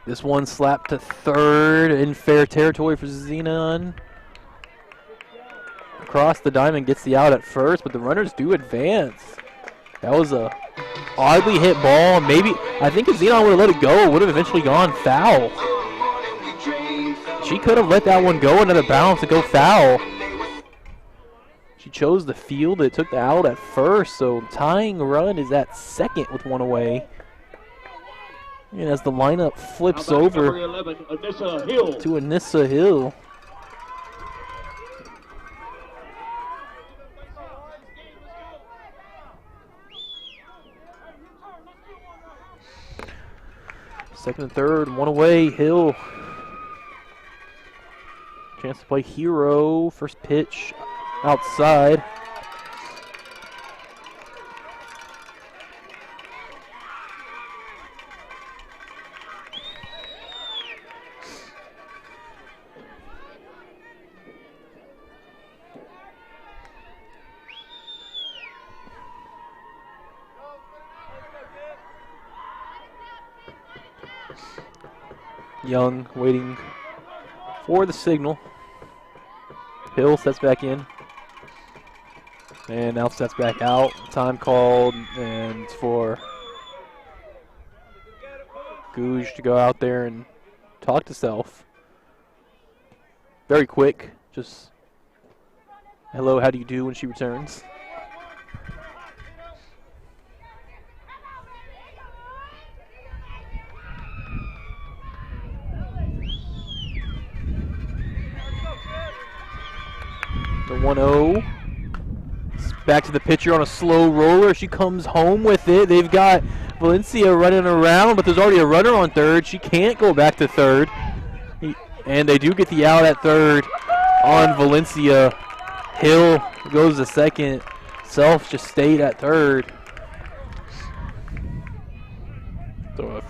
Speaker 2: This one slapped to third in fair territory for Xenon. Across the diamond, gets the out at first, but the runners do advance. That was a oddly hit ball. Maybe, I think if Xenon would have let it go, it would have eventually gone foul. She could have let that one go another bounce and go foul. She chose the field. It took the out at first, so tying run is at second with one away. And as the lineup flips over
Speaker 1: 11, Anissa Hill.
Speaker 2: to Anissa Hill. Second and third, one away, Hill. Chance to play hero. First pitch outside. Young waiting for the signal. Hill sets back in. And now steps back out. Time called, and for Gouge to go out there and talk to Self. Very quick, just hello, how do you do when she returns. The 1-0. Back to the pitcher on a slow roller. She comes home with it. They've got Valencia running around, but there's already a runner on third. She can't go back to third. And they do get the out at third on Valencia. Hill goes to second. Self just stayed at third. So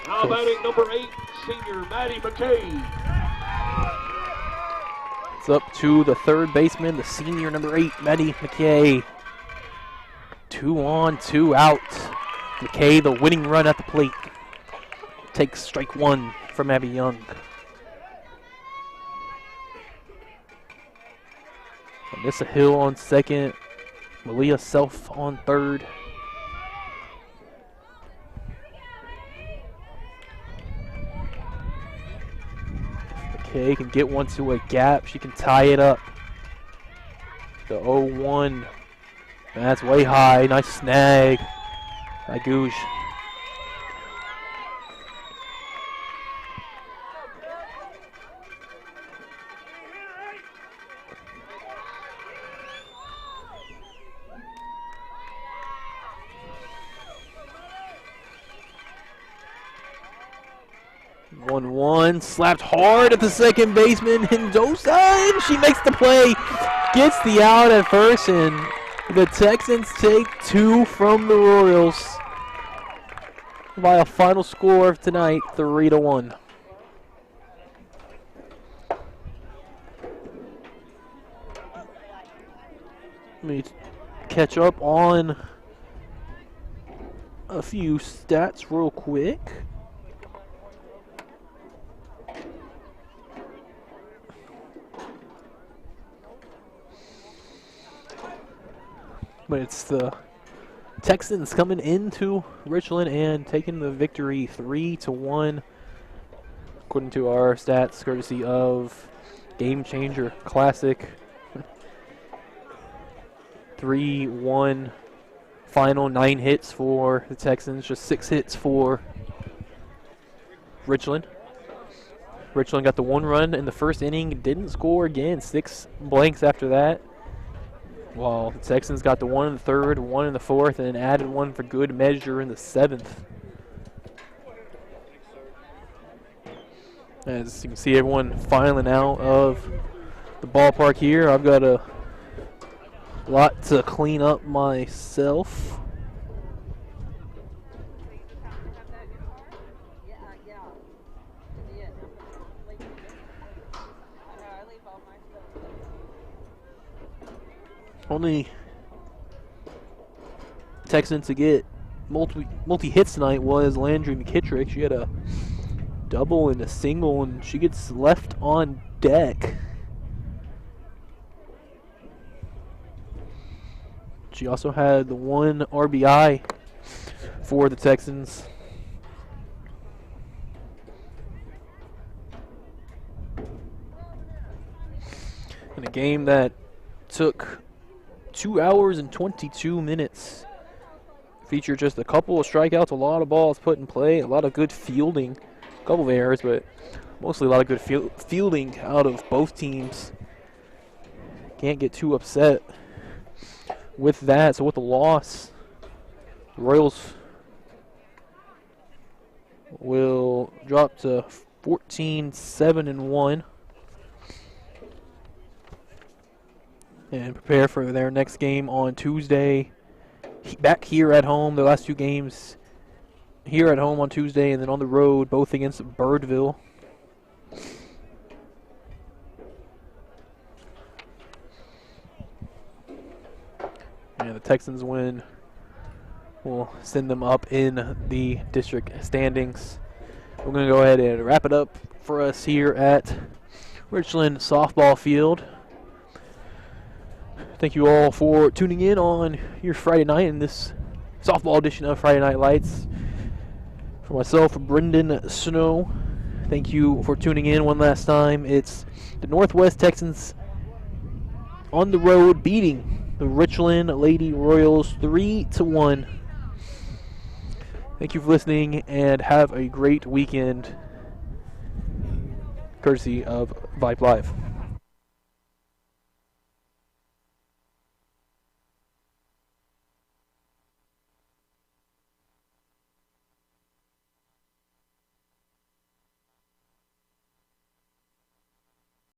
Speaker 1: Now batting number 8, senior Maddie McKay.
Speaker 2: it's up to the third baseman, the senior number 8, Maddie McKay. 2 on, 2 out. McKay, the winning run at the plate, takes strike 1 from Abby Young. Anissa Hill on second. Malia Self on third. McKay can get one to a gap. She can tie it up. The 0-1. That's way high. Nice snag by Gouge. Slapped hard at the second baseman, Mendoza, and she makes the play, gets the out at first, and the Texans take 2 from the Royals by a final score of tonight, 3-1. Let me catch up on a few stats real quick. But it's the Texans coming into Richland and taking the victory 3-1, according to our stats, courtesy of Game Changer Classic. 3-1 final, 9 hits for the Texans, just 6 hits for Richland. Richland got the 1 run in the first inning, didn't score again, 6 blanks after that. While the Texans got the 1 in the third, 1 in the fourth, and then added 1 for good measure in the 7th. As you can see, everyone filing out of the ballpark here. I've got a lot to clean up myself. Only Texan to get multi hits tonight was Landry McKittrick. She had a double and a single, and she gets left on deck. She also had the 1 RBI for the Texans. In a game that took 2 hours and 22 minutes. Featured just a couple of strikeouts, a lot of balls put in play, a lot of good fielding, a couple of errors, but mostly a lot of good fielding out of both teams. Can't get too upset with that. So with the loss, the Royals will drop to 14-7-1 and prepare for their next game on Tuesday. Back here at home, the last 2 games here at home on Tuesday and then on the road, both against Birdville. And the Texans win will send them up in the district standings. We're going to go ahead and wrap it up for us here at Richland Softball Field. Thank you all for tuning in on your Friday night in this softball edition of Friday Night Lights. For myself, Brendan Snow, thank you for tuning in one last time. It's the Northwest Texans on the road beating the Richland Lady Royals 3-1. Thank you for listening and have a great weekend, courtesy of Vype Live.